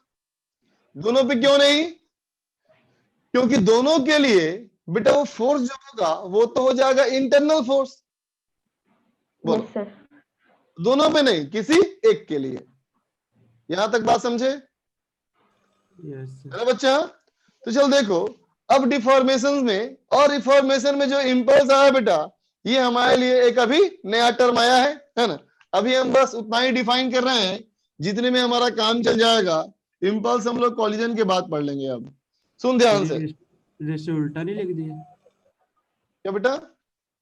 Speaker 2: दोनों पे क्यों नहीं, क्योंकि दोनों के लिए बेटा वो फोर्स जो होगा वो तो हो जाएगा इंटरनल फोर्स, बोलो दोनों पे नहीं, किसी एक के लिए। यहां तक बात समझे, है ना बच्चा। तो चल देखो, अब डिफॉर्मेशन में और रिफॉर्मेशन में जो इंपल्स आया बेटा, ये हमारे लिए एक अभी नया टर्म आया है ना। अभी हम बस उतना ही डिफाइन कर रहे हैं जितने में हमारा काम चल जाएगा। इंपल्स हम लोग कॉलिजन के बाद पढ़ लेंगे। अब सुन ध्यान से,
Speaker 3: रेशियो उल्टा नहीं लिख दिया,
Speaker 2: क्या बेटा,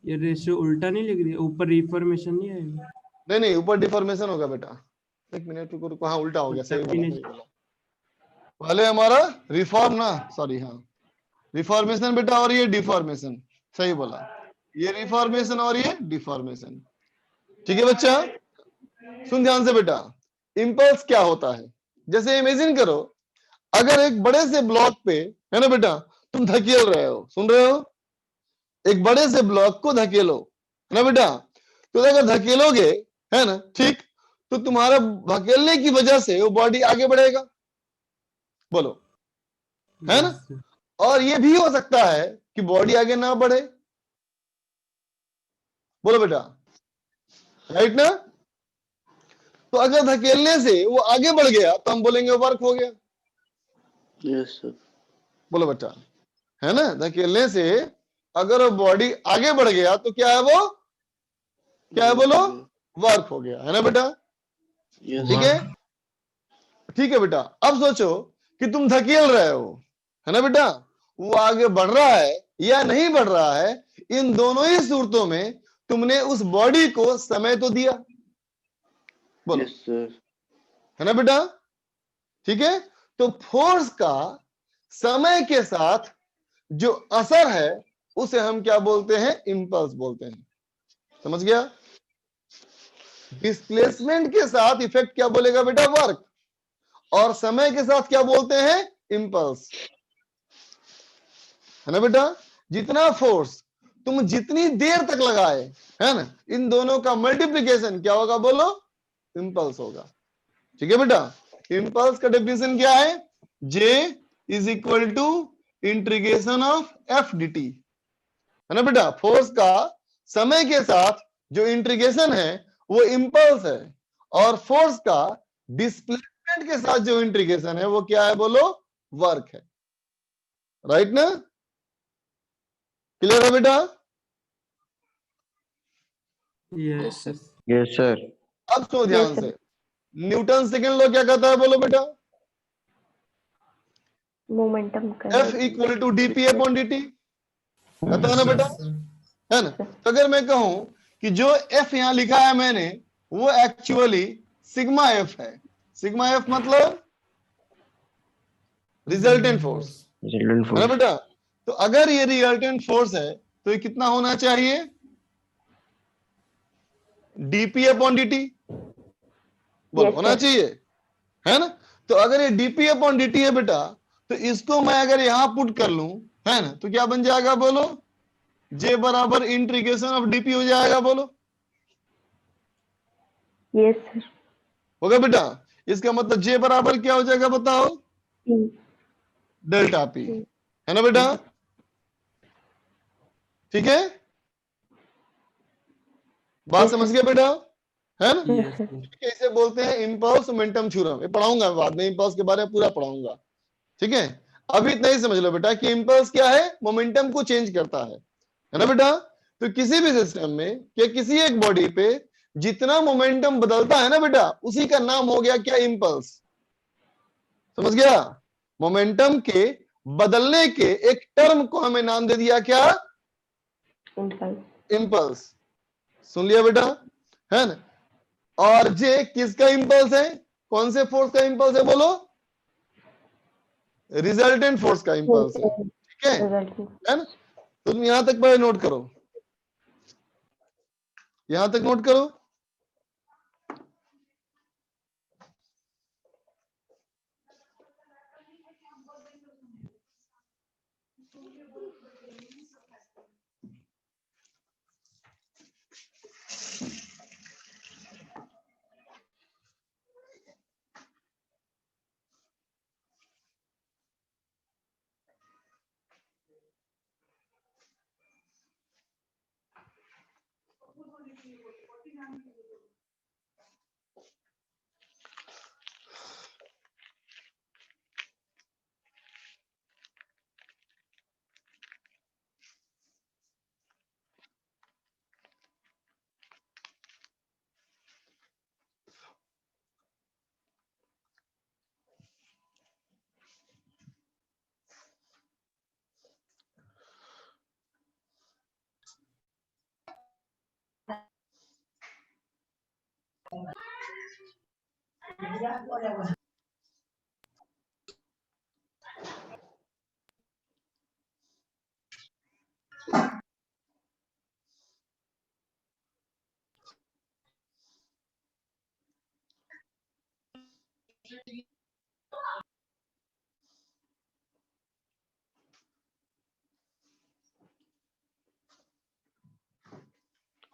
Speaker 3: ये रेशियो उल्टा नहीं लिख दिया, ऊपर रिफॉर्मेशन नहीं आएगा।
Speaker 2: नहीं ऊपर डिफॉर्मेशन होगा बेटा, एक मिनट रुको, हाँ उल्टा हो गया, सही बोला। पहले हमारा रिफॉर्म ना, सॉरी, हाँ रिफॉर्मेशन बेटा, और ये डिफॉर्मेशन, सही बोला, ये रिफॉर्मेशन और ये डिफॉर्मेशन। ठीक है बच्चा, सुन ध्यान से बेटा। इंपल्स क्या होता है, जैसे इमेजिन करो, अगर एक बड़े से ब्लॉक पे, है ना बेटा, तुम धकेल रहे हो, सुन रहे हो, एक बड़े से ब्लॉक को धकेलो, है ना बेटा, तो अगर धकेलोगे, है ना, ठीक, तो तुम्हारा धकेलने की वजह से वो बॉडी आगे बढ़ेगा, बोलो, है ना। और ये भी हो सकता है कि बॉडी आगे ना बढ़े, बोलो बेटा, राइट ना। तो अगर धकेलने से वो आगे बढ़ गया तो हम बोलेंगे वर्क हो गया,
Speaker 7: यस सर।
Speaker 2: बोलो बेटा, है ना, धकेलने से अगर वो बॉडी आगे बढ़ गया तो क्या है वो, क्या है बोलो, वर्क हो गया, है ना बेटा?
Speaker 7: यस
Speaker 2: ठीक है, ठीक है बेटा। अब सोचो कि तुम धकेल रहे हो, है ना बेटा, वो आगे बढ़ रहा है या नहीं बढ़ रहा है, इन दोनों ही सूरतों में तुमने उस बॉडी को समय तो दिया, बोलो,
Speaker 7: यस सर
Speaker 2: है ना बेटा? ठीक है, तो फोर्स का समय के साथ जो असर है उसे हम क्या बोलते हैं, इंपल्स बोलते हैं। समझ गया? डिस्प्लेसमेंट के साथ इफेक्ट क्या बोलेगा बेटा, वर्क, और समय के साथ क्या बोलते हैं, इंपल्स, है ना बेटा? जितना फोर्स तुम जितनी देर तक लगाए, है ना, इन दोनों का मल्टीप्लीकेशन क्या होगा बोलो, इंपल्स होगा। ठीक है बेटा? इंपल्स का डेफिनेशन क्या है, J is equal to integration of f d t, है ना बेटा? फोर्स का समय के साथ जो इंटीग्रेशन है वो इंपल्स है, और फोर्स का डिस्प्लेसमेंट के साथ जो इंटीग्रेशन है वो क्या है बोलो, वर्क है। राइट ना? क्लियर है बेटा?
Speaker 4: Yes sir.
Speaker 8: Yes sir.
Speaker 2: अब तो ध्यान से, न्यूटन सेकेंड लॉ क्या कहता है बोलो बेटा,
Speaker 5: मोमेंटम का
Speaker 2: F equal to d p upon d t, कहता है ना बेटा,
Speaker 4: यस सर।
Speaker 2: है ना? तो अगर मैं कहूं कि जो F यहां लिखा है मैंने वो एक्चुअली सिग्मा F है, सिग्मा F मतलब रिजल्टेंट फोर्स,
Speaker 8: रिजल्टेंट
Speaker 2: है ना
Speaker 8: फोर्स।
Speaker 2: बेटा? तो अगर ये रिजल्टेंट फोर्स है तो ये कितना होना चाहिए, डीपी अपॉन डी टी, बोलो,
Speaker 5: Yes,
Speaker 2: होना
Speaker 5: sir.
Speaker 2: चाहिए, है ना? तो अगर ये डीपी अपॉन डी टी है बेटा, तो इसको मैं अगर यहां पुट कर लूं, है ना, तो क्या बन जाएगा बोलो, J बराबर इंटीग्रेशन ऑफ डीपी हो जाएगा, बोलो,
Speaker 5: Yes, sir.
Speaker 2: होगा बेटा? इसका मतलब J बराबर क्या हो जाएगा बताओ,
Speaker 5: P.
Speaker 2: डेल्टा पी, है ना बेटा? ठीक है, बात
Speaker 5: Yes,
Speaker 2: समझ
Speaker 5: sir.
Speaker 2: गया बेटा, है ना?
Speaker 5: Yes,
Speaker 4: yes
Speaker 5: sir.
Speaker 4: सर।
Speaker 2: ठीक है, इसे बोलते हैं इंपल्स मोमेंटम थ्योरम, ये पढ़ाऊंगा मैं बाद में, इंपल्स के बारे में पूरा पढ़ाऊंगा। ठीक है, अभी इतना ही समझ लो बेटा कि इंपल्स क्या है, मोमेंटम को चेंज करता है ना बेटा? तो किसी भी सिस्टम में या किसी एक बॉडी पे जितना मोमेंटम बदलता है ना बेटा, उसी का नाम हो गया क्या, इंपल्स। समझ गया? मोमेंटम के बदलने के एक टर्म को हमें नाम दे दिया क्या,
Speaker 5: Impulse.
Speaker 2: इंपल्स। सुन लिया बेटा, है ना? और जे किसका इंपल्स है, कौन से फोर्स का इंपल्स है बोलो, रिजल्टेंट फोर्स का इंपल्स है। ठीक है
Speaker 5: Resulting.
Speaker 2: ना? तुम यहां तक पहले नोट करो, यहां तक नोट करो।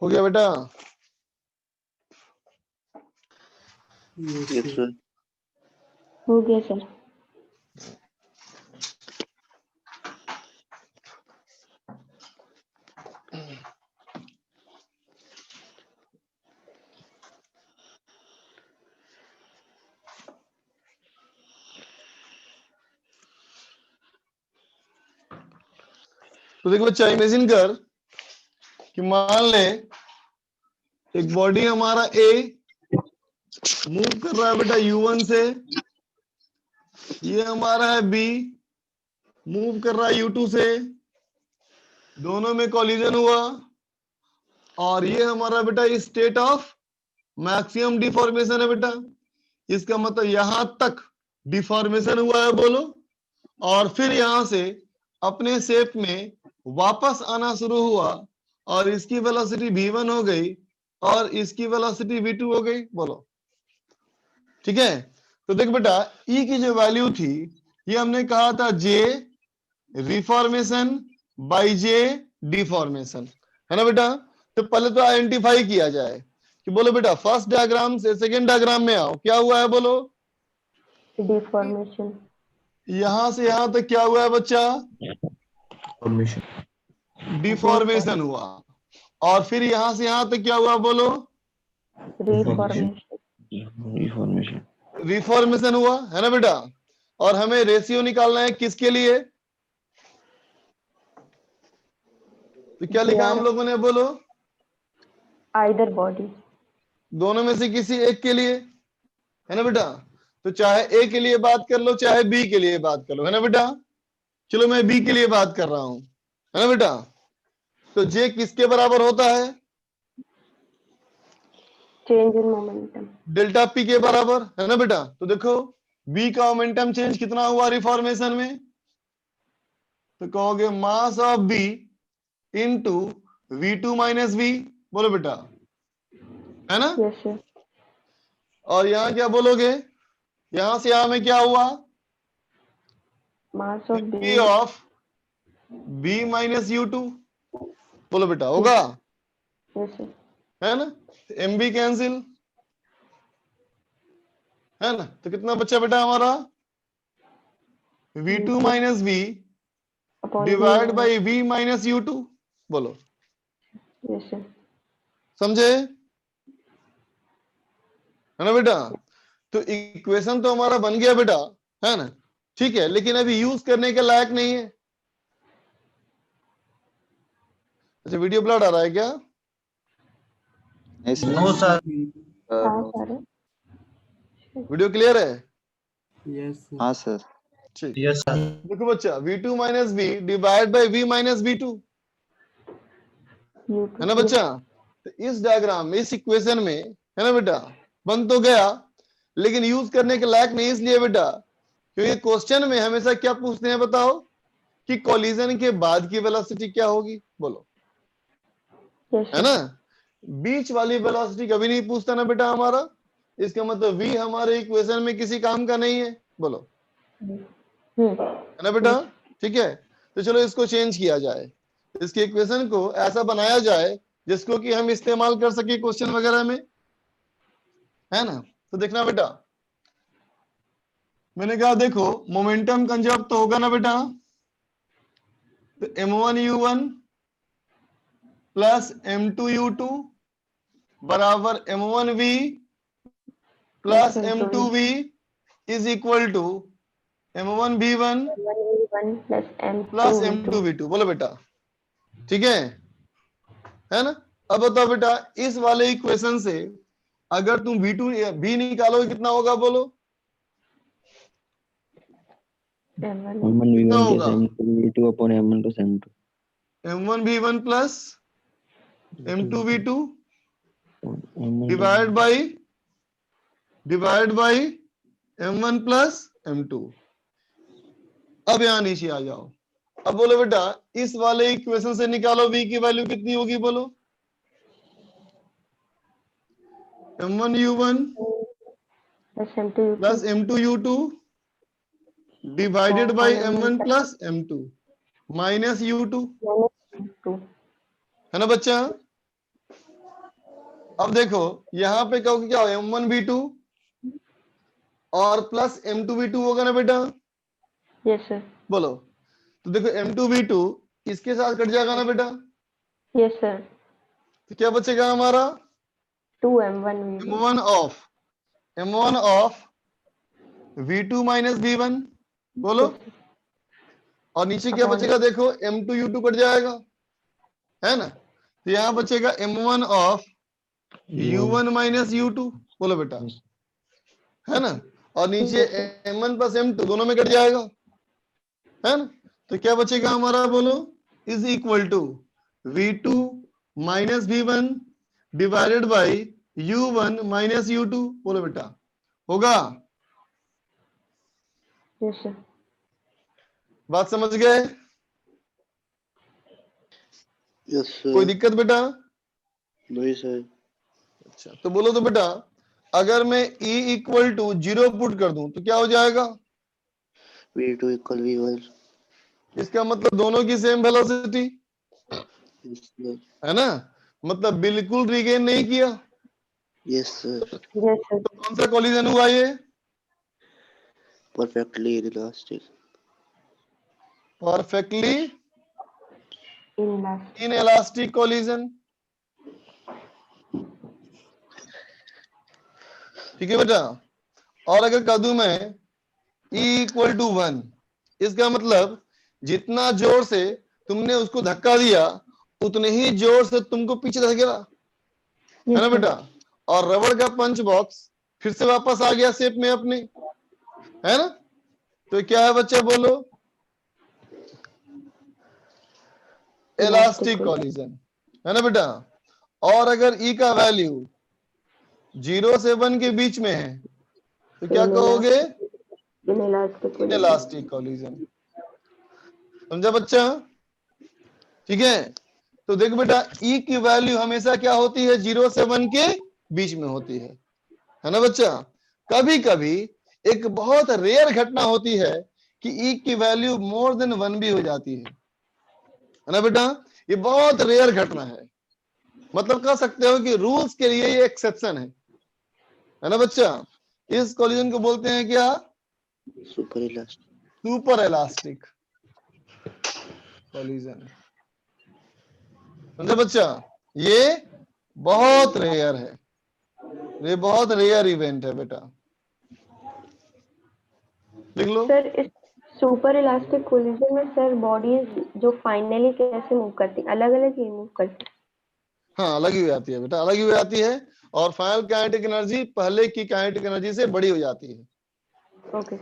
Speaker 2: हो गया बेटा?
Speaker 4: Yes
Speaker 7: yes
Speaker 4: sir.
Speaker 7: सर
Speaker 5: हो गया सर।
Speaker 2: तो देखो बच्चा इमेजिन कर कि मान ले एक बॉडी हमारा ए मूव कर रहा है बेटा U1 से, ये हमारा है बी मूव कर रहा है U2 से, दोनों में कॉलिजन हुआ और ये हमारा बेटा स्टेट ऑफ मैक्सिमम डिफॉर्मेशन है बेटा। इसका मतलब यहां तक डिफॉर्मेशन हुआ है बोलो, और फिर यहां से अपने शेप में वापस आना शुरू हुआ और इसकी वेलोसिटी v1 हो गई और इसकी वेलोसिटी v2 हो गई बोलो। ठीक है, तो देख बेटा E की जो वैल्यू थी ये हमने कहा था J reformation by J deformation, है ना बेटा। तो पहले तो आइडेंटिफाई किया जाए कि बोलो बेटा फर्स्ट डायग्राम से सेकंड डायग्राम में आओ, क्या हुआ है बोलो।
Speaker 5: डिफॉर्मेशन।
Speaker 2: यहां से यहां तक क्या हुआ है बच्चा,
Speaker 8: फॉर्मेशन।
Speaker 2: डिफॉर्मेशन हुआ, और फिर यहां से यहां तक क्या हुआ बोलो,
Speaker 5: रिफॉर्मेशन।
Speaker 8: रिफॉर्मेशन।
Speaker 2: रिफॉर्मेशन हुआ, है ना बेटा। और हमें रेशियो निकालना है किसके लिए, तो क्या लिखा हम लोगों ने बोलो,
Speaker 5: आइदर बॉडी,
Speaker 2: दोनों में से किसी एक के लिए, है ना बेटा। तो चाहे ए के लिए बात कर लो चाहे बी के लिए बात कर लो, है ना बेटा। चलो मैं बी के लिए बात कर रहा हूं, है ना बेटा। तो जे किसके बराबर होता है,
Speaker 5: change in momentum,
Speaker 2: delta P के बराबर, है ना बेटा। तो देखो बी का मोमेंटम चेंज कितना हुआ रिफॉर्मेशन में, तो कहोगे mass of b into v2 minus v, बोलो बेटा, है ना।
Speaker 5: Yes sir.
Speaker 2: और यहाँ क्या बोलोगे, यहां से यहां में क्या हुआ,
Speaker 5: mass of
Speaker 2: p
Speaker 5: b,
Speaker 2: of b minus u2, बोलो बेटा होगा,
Speaker 5: यस सर।
Speaker 2: है ना। mb कैंसिल, है ना। तो कितना बच्चा बेटा हमारा v2 minus v divide by v minus u2, बोलो,
Speaker 5: यस सर।
Speaker 2: समझे, है ना बेटा। तो इक्वेशन तो हमारा बन गया बेटा, है ना। ठीक है, लेकिन अभी यूज करने के लायक नहीं है। अच्छा वीडियो ब्लर आ रहा है क्या,
Speaker 1: नो सर।
Speaker 5: हाँ सर।
Speaker 2: वीडियो क्लियर है।
Speaker 4: यस
Speaker 8: हाँ सर।
Speaker 2: ठीक,
Speaker 1: यस सर।
Speaker 2: देखो बच्चा v2 minus v divide by v minus v2, है ना बच्चा। तो इस डायग्राम में इस इक्वेशन में, है ना बेटा, बन तो गया लेकिन यूज करने के लायक नहीं, इसलिए बेटा क्योंकि क्वेश्चन में हमेशा क्या पूछते हैं बताओ, कि कॉलिजन के बाद की वेलोसिटी क्या होगी, बोलो, है ना। बीच वाली वेलोसिटी कभी नहीं पूछता ना बेटा हमारा, इसका मतलब v हमारे इक्वेशन में किसी काम का नहीं है, बोलो, है ना बेटा। ठीक है, तो चलो इसको चेंज किया जाए, इसके इक्वेशन को ऐसा बनाया जाए जिसको कि हम इस्तेमाल कर सके क्वेश्चन वगैरह में, है ना। तो देखना बेटा, मैंने कहा देखो मोमेंटम कंजर्व तो होगा ना बेटा, तो m1u1 प्लस m2u2 बराबर m1v plus m2v is equal to m1v1 plus m2v2, बोलो बेटा, ठीक है ना। अब बताओ बेटा इस वाले इक्वेशन से अगर तुम v2 v निकालोगे कितना होगा बोलो, कितना होगा,
Speaker 8: m1v1 upon m1 plus m2
Speaker 2: m1v1 plus m2v2
Speaker 8: m1
Speaker 2: divide by m1 plus m2। अब यहां नीचे आ जाओ, अब बोलो बेटा इस वाले इक्वेशन से निकालो v की वैल्यू कितनी होगी बोलो, m1u1 plus m2u2 divided by m1 plus m2 minus u2, है ना बच्चा। अब देखो यहां पे कहोगे क्या हो, m1v2 और प्लस m2v2 होगा ना बेटा,
Speaker 5: यस सर।
Speaker 2: बोलो। तो देखो m2v2 इसके साथ कट जाएगा ना बेटा,
Speaker 5: यस सर।
Speaker 2: तो क्या बचेगा हमारा
Speaker 5: 2m1
Speaker 2: m1 of v2 minus v1, बोलो, और नीचे क्या बचेगा देखो, M2U2 कट जाएगा, है ना। तो यहाँ बचेगा M1 of U1 minus U2, बोलो बेटा, है ना। और नीचे M1 प्लस M2 दोनों में कट जाएगा, है ना। तो क्या बचेगा हमारा, बोलो, is equal to V2 minus V1 divided by U1 minus U2, बोलो बेटा, होगा।
Speaker 5: Yes sir.
Speaker 2: बात समझ गए?
Speaker 7: यस
Speaker 2: कोई
Speaker 7: सर।
Speaker 2: दिक्कत बेटा?
Speaker 7: नहीं सर।
Speaker 2: अच्छा, तो बोलो तो बेटा, अगर मैं E इक्वल टू 0 पुट कर दूं तो क्या हो जाएगा?
Speaker 7: V2 equal V1।
Speaker 2: इसका मतलब दोनों की सेम वेलोसिटी,
Speaker 7: यस सर।
Speaker 2: है ना, मतलब बिल्कुल रिगेन नहीं किया।
Speaker 7: Yes sir.
Speaker 5: Yes sir.
Speaker 2: तो कौन सा कोलिजन हुआ ये?
Speaker 7: Perfectly elastic.
Speaker 2: Perfectly
Speaker 5: inelastic.
Speaker 2: Inelastic collision. ठीक है बेटा। और अगर कह दूं मैं E इक्वल टू 1, इसका मतलब जितना जोर से तुमने उसको धक्का दिया उतने ही जोर से तुमको पीछे धकेला, है ना बेटा। और रबड़ का पंच बॉक्स फिर से वापस आ गया शेप में अपने, है ना। तो क्या है बच्चे, बोलो, इलास्टिक कोलिजन, है ना बेटा। और अगर E का वैल्यू 0 से 1 के बीच में है तो क्या कहोगे? Inelastic collision. समझा बच्चा? ठीक है। तो देख बेटा, E की वैल्यू हमेशा क्या होती है, 0 से 1 के बीच में होती है ना बच्चा। कभी कभी एक बहुत रेयर घटना होती है कि E की वैल्यू मोर देन 1 भी हो जाती है ना बेटा। ये बहुत रेयर घटना है, मतलब कह सकते हो कि रूल्स के लिए ये एक्सेप्शन है ना बच्चा। इस कोलिजन को बोलते हैं क्या?
Speaker 7: Super elastic.
Speaker 2: Super elastic collision. समझे बच्चा? ये बहुत रेयर है, ये बहुत रेयर इवेंट है बेटा, देख लो।
Speaker 5: सर इस सुपर इलास्टिक कोलिजन में सर बॉडीज जो फाइनली कैसे मूव करती, अलग अलग ही मूव करती?
Speaker 2: हाँ, अलग ही हो जाती है बेटा, अलग ही हो जाती है। और फाइनल काइनेटिक एनर्जी पहले की काइनेटिक एनर्जी से बड़ी हो जाती है।
Speaker 5: ओके।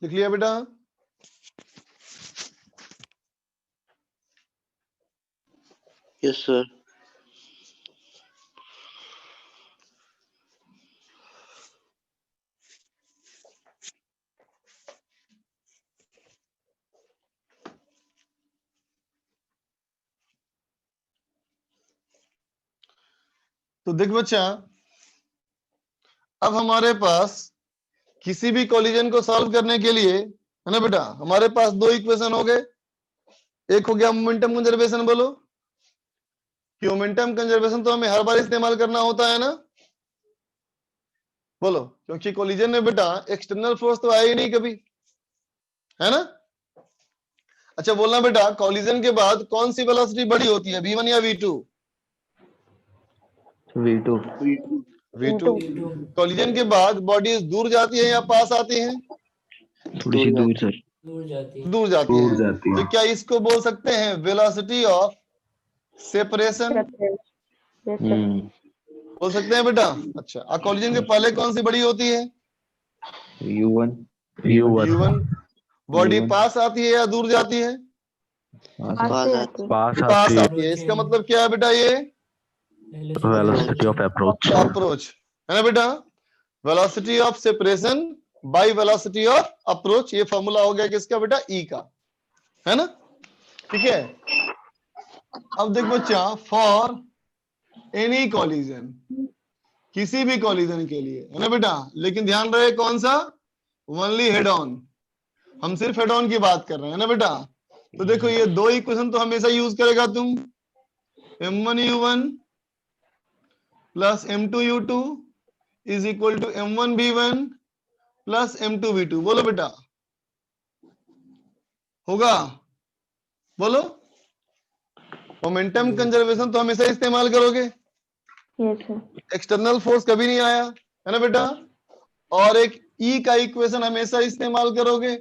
Speaker 2: लिख लिया बेटा?
Speaker 7: Yes sir.
Speaker 2: तो देख बच्चा, अब हमारे पास किसी भी कोलिजन को सॉल्व करने के लिए, है ना बेटा, हमारे पास दो इक्वेशन हो गए। एक हो गया मोमेंटम कंजर्वेशन, बोलो कि मोमेंटम कंजर्वेशन तो हमें हर बार इस्तेमाल करना होता है ना, बोलो, क्योंकि कोलिजन में बेटा एक्सटर्नल फोर्स तो आया ही नहीं कभी, है ना। अच्छा बोलना बेटा, कोलिजन के बाद कौन सी वेलोसिटी बड़ी होती है, V1 या V2?
Speaker 8: V2।
Speaker 7: V2।
Speaker 2: V2। Collision के बाद बॉडीज दूर जाती है या पास आती हैं?
Speaker 8: थोड़ी सी दूर सर।
Speaker 4: दूर जाती है।
Speaker 2: दूर जाती है। तो क्या इसको बोल सकते हैं velocity of separation?
Speaker 5: Yes sir.
Speaker 2: बोल सकते हैं बेटा। अच्छा, कोलिजन के पहले कौन सी बड़ी होती है?
Speaker 8: U1
Speaker 2: U1। बॉडी पास आती है या दूर जाती है?
Speaker 7: पास
Speaker 2: पास आती है। इसका मतलब क्या है बेटा? ये
Speaker 8: वेलोसिटी ऑफ अप्रोच।
Speaker 2: अप्रोच है ना बेटा। Velocity of separation by velocity of approach, ये फॉर्मूला हो गया किसका बेटा? ई का, है ना। ठीक है। अब देख बच्चा, फॉर एनी कॉलिजन, किसी भी कॉलिजन के लिए, है ना बेटा, लेकिन ध्यान रहे कौन सा? Only head on. हम सिर्फ हेड ऑन की बात कर रहे हैं ना बेटा। तो देखो ये दो इक्वेशन तो हमेशा यूज करेगा तुम, m1u1 plus m2u2 is equal to m1v1 plus m2v2। बोलो बेटा, होगा? बोलो। मोमेंटम कंजर्वेशन तो हमेशा इस्तेमाल करोगे,
Speaker 5: यस सर।
Speaker 2: एक्सटर्नल फोर्स कभी नहीं आया, है ना बेटा। और एक ई का इक्वेशन हमेशा इस्तेमाल करोगे,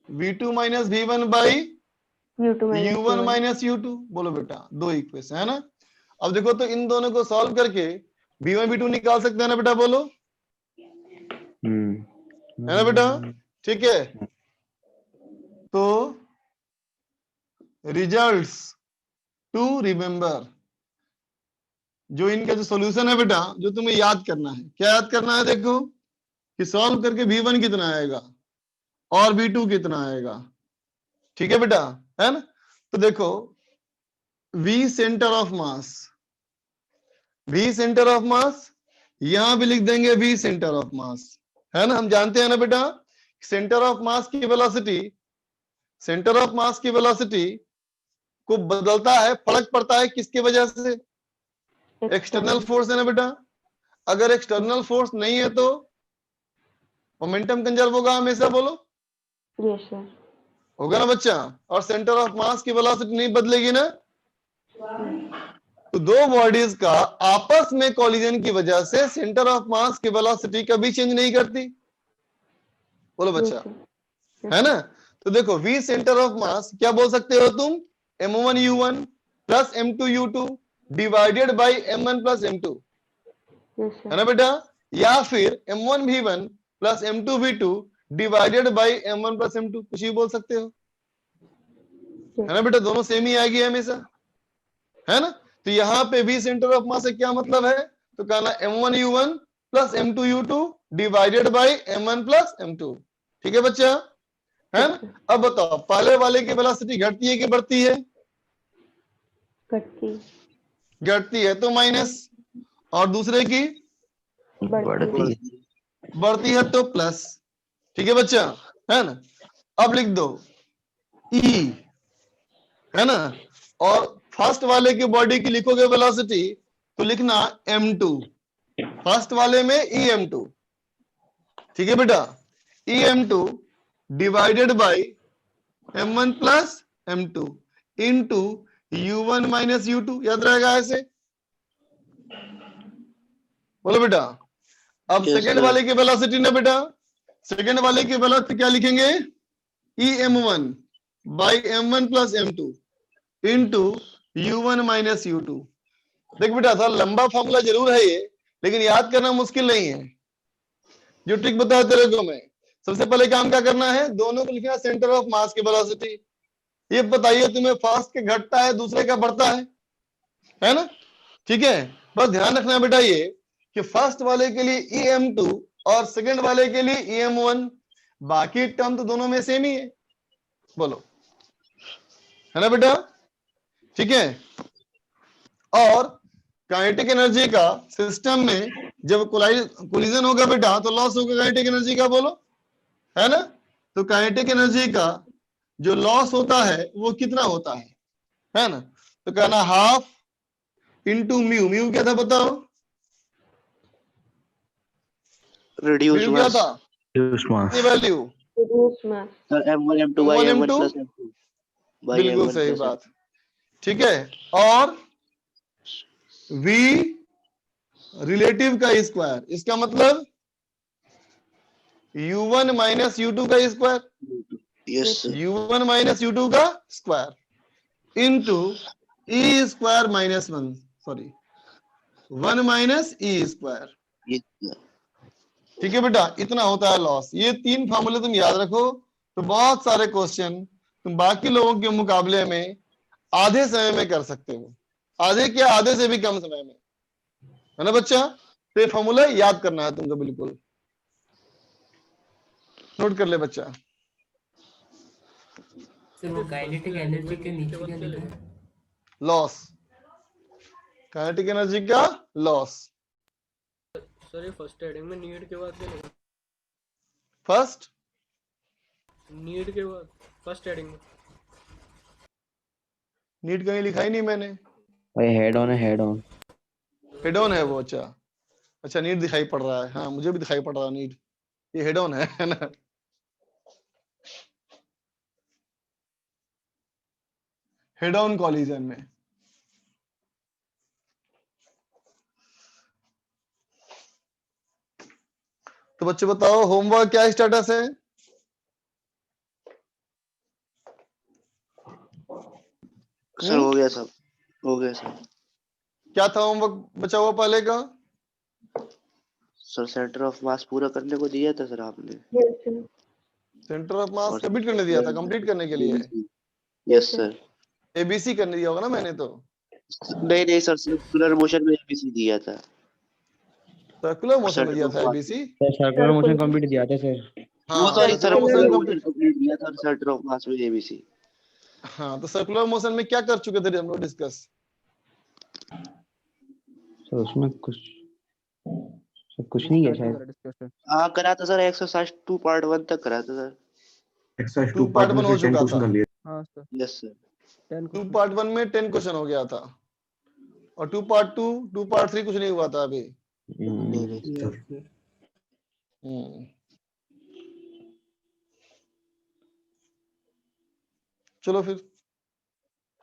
Speaker 2: v2 minus v1 by u1 minus u2। बोलो बेटा, दो इक्वेशन है ना। अब देखो तो इन दोनों को सॉल्व करके v1 v2 निकाल सकते हैं ना बेटा? बोलो, है ना बेटा। ठीक है। तो रिजल्ट्स टू रिमेंबर, जो इनका जो सॉल्यूशन है बेटा, जो तुम्हें याद करना है, क्या याद करना है? देखो कि सॉल्व करके v1 कितना आएगा और v2 कितना आएगा। ठीक है बेटा, है ना। तो देखो v centre of mass, v centre of mass, यहां भी लिख देंगे v सेंटर ऑफ मास, है ना। हम जानते हैं ना बेटा, सेंटर ऑफ मास की वेलोसिटी, सेंटर ऑफ मास की वेलोसिटी को बदलता है, फर्क पड़ता है किसकी वजह से? एक्सटर्नल फोर्स है ना बेटा। अगर एक्सटर्नल फोर्स नहीं है तो मोमेंटम कंजर्व होगा हमेशा। बोलो,
Speaker 5: यस सर।
Speaker 2: होगा ना बच्चा। और सेंटर ऑफ मास की वेलोसिटी नहीं बदलेगी ना। तो दो बॉडीज का आपस में कोलिजन की वजह से सेंटर ऑफ मास की वेलोसिटी कभी चेंज नहीं करती। बोलो बच्चा, है ना। तो देखो v सेंटर ऑफ मास क्या बोल सकते हो तुम? m1u1 plus m2u2 divided by m1 plus m2, है ना बेटा। या फिर m1v1 plus m2v2 divided by m1 plus m2, कुछ भी बोल सकते हो, है ना बेटा। दोनों सेम ही आएगी हमेशा, है ना। तो यहाँ पे v सेंटर ऑफ मास से क्या मतलब है? तो कहना m1u1 plus m2u2 divided by m1 plus m2। ठीक है बच्चा, है ना। अब बताओ, पहले वाले की वेलोसिटी घटती है कि बढ़ती है? घटती है तो माइनस, और दूसरे की बढ़ती है तो प्लस। ठीक है बच्चा, है ना। अब लिख दो E, है ना। और फर्स्ट वाले की बॉडी की लिखोगे वेलोसिटी तो लिखना m2, फर्स्ट वाले में em2। ठीक है बेटा, em2 divided by m1 plus m2 into u1 minus u2, याद रहेगा ऐसे। बोलो बेटा। अब सेकंड वाले की वेलोसिटी ना बेटा, सेकंड वाले की वेलोसिटी क्या लिखेंगे? em1 bye m1 plus m2 into u1 minus u2। देख बेटा, थोड़ा लंबा फॉर्मूला जरूर है ये, लेकिन याद करना मुश्किल नहीं है। जो ट्रिक बताया तेरे को मैं, सबसे पहले काम क्या करना है? दोनों को लिखना सेंटर ऑफ मास की वेलोसिटी। ये बताइए तुम्हें फर्स्ट के घटता है, दूसरे का बढ़ता है ना। ठीक है, बस ध्यान रखना बेटा ये कि फर्स्ट वाले के लिए em2 और सेकंड वाले के लिए em1, बाकी टर्म तो दोनों में सेम ही है। बोलो, है ना बेटा। ठीक है। और काइनेटिक एनर्जी का सिस्टम में जब कोलिजन होगा बेटा तो लॉस होगा काइनेटिक एनर्जी का। बोलो, है ना। तो काइनेटिक एनर्जी का जो लॉस होता है वो कितना होता है ना। तो कहना हाफ इंटू म्यू, म्यू क्या था बताओ?
Speaker 7: रिड्यूस
Speaker 2: क्या था? Value
Speaker 7: m1 m2 by m1 plus m2 by
Speaker 2: बिल्कुल
Speaker 7: m1
Speaker 2: सही
Speaker 7: plus
Speaker 2: बात। ठीक है। और v रिलेटिव का स्क्वायर, इसका मतलब u1 माइनस u2 का square,
Speaker 7: Yes, sir.
Speaker 2: u1 minus u2 का square into e square minus 1, sorry 1 minus e square.
Speaker 7: Yes, sir.
Speaker 2: ठीक है बेटा, इतना होता है लॉस। ये 3 फार्मूले तुम याद रखो, तो बहुत सारे क्वेश्चन तुम बाकी लोगों के मुकाबले में आधे समय में कर सकते हो, आधे क्या, आधे से भी कम समय में, है ना बच्चा। तो ये फार्मूला याद करना है तुमको, बिल्कुल नोट कर ले बच्चा।
Speaker 4: सर वो काइनेटिक एनर्जी के नीचे क्या लिखा है?
Speaker 2: लॉस, काइनेटिक एनर्जी का लॉस।
Speaker 3: सर ये फर्स्ट हेडिंग में नीड के बाद क्या लिखा?
Speaker 2: फर्स्ट
Speaker 3: नीड के बाद फर्स्ट हेडिंग में
Speaker 2: नीट कहीं लिखा ही नहीं मैंने।
Speaker 8: भाई हेड ऑन है, हेड ऑन।
Speaker 2: हेड ऑन है वो, अच्छा अच्छा नीट दिखाई पड़ रहा है, हाँ मुझे भी दिखाई पड़ रहा है नीट, ये हेड ऑन है ना। हेड ऑन कॉलिजन में। तो बच्चे बताओ होमवर्क क्या स्टेटस है?
Speaker 7: सर हो गया सब, हो गया सर।
Speaker 2: क्या था होमवर्क बचा हुआ पहले का?
Speaker 7: सर सेंटर ऑफ मास पूरा करने को दिया था सर आपने।
Speaker 5: Yes, sir.
Speaker 2: Centre of mass
Speaker 7: और
Speaker 2: कंप्लीट करने दिया था, कंप्लीट करने के लिए
Speaker 7: यस सर।
Speaker 2: एबीसी करने दिया होगा ना मैंने तो।
Speaker 7: नहीं नहीं सर, सर्कुलर मोशन में एबीसी दिया था।
Speaker 2: सर्कुलर मोशन में दिया था एबीसी।
Speaker 8: सर्कुलर मोशन कंप्लीट दिया था सर।
Speaker 7: वो सॉरी
Speaker 2: सर्कुलर मोशन कंप्लीट।
Speaker 7: दिया था सेंटर ऑफ मास में एबीसी।
Speaker 2: हाँ तो सर्कुलर मोशन में क्या कर चुके थे हम लोग डिस्कस?
Speaker 8: सर उसमें कुछ नहीं है शायद।
Speaker 7: हाँ करा था सर, एक्सरसाइज 2 पार्ट 1 तक करा था सर।
Speaker 9: एक्सरसाइज
Speaker 2: 2 पार्ट 1 हो चुका था।
Speaker 3: हाँ सर
Speaker 7: यस सर।
Speaker 2: 2 पार्ट 1 में 10 क्वेश्चन हो गया था, और 2 पार्ट 2, 2 पार्ट 3 कुछ नहीं हुआ था अभी। चलो फिर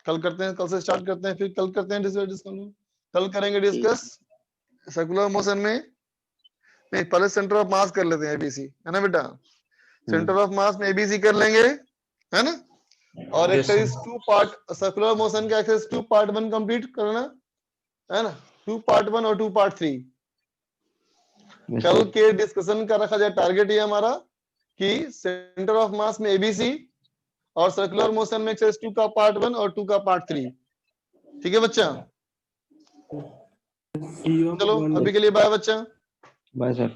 Speaker 2: कल करते हैं, कल से स्टार्ट करते हैं, फिर कल करते हैं डिस्कस, कल करेंगे डिस्कस सर्कुलर मोशन में। नहीं पहले सेंटर ऑफ मास कर लेते हैं एबीसी, है ना बेटा। सेंटर ऑफ मास में एबीसी कर लेंगे, है ना। और एक्सरसाइज 2 पार्ट सर्कुलर मोशन का एक्सरसाइज 2 पार्ट 1 कंप्लीट करना, है ना। 2 पार्ट 1 और 2 पार्ट 3 कल के डिस्कशन का रखा जाए टारगेट ये हमारा कि सेंटर ऑफ मास में एबीसी और सर्कुलर मोशन में एक्सरसाइज 2 का पार्ट 1 और 2 का पार्ट 3। ठीक है बच्चा, चलो अभी के लिए बाय बच्चा।
Speaker 8: Bye sir.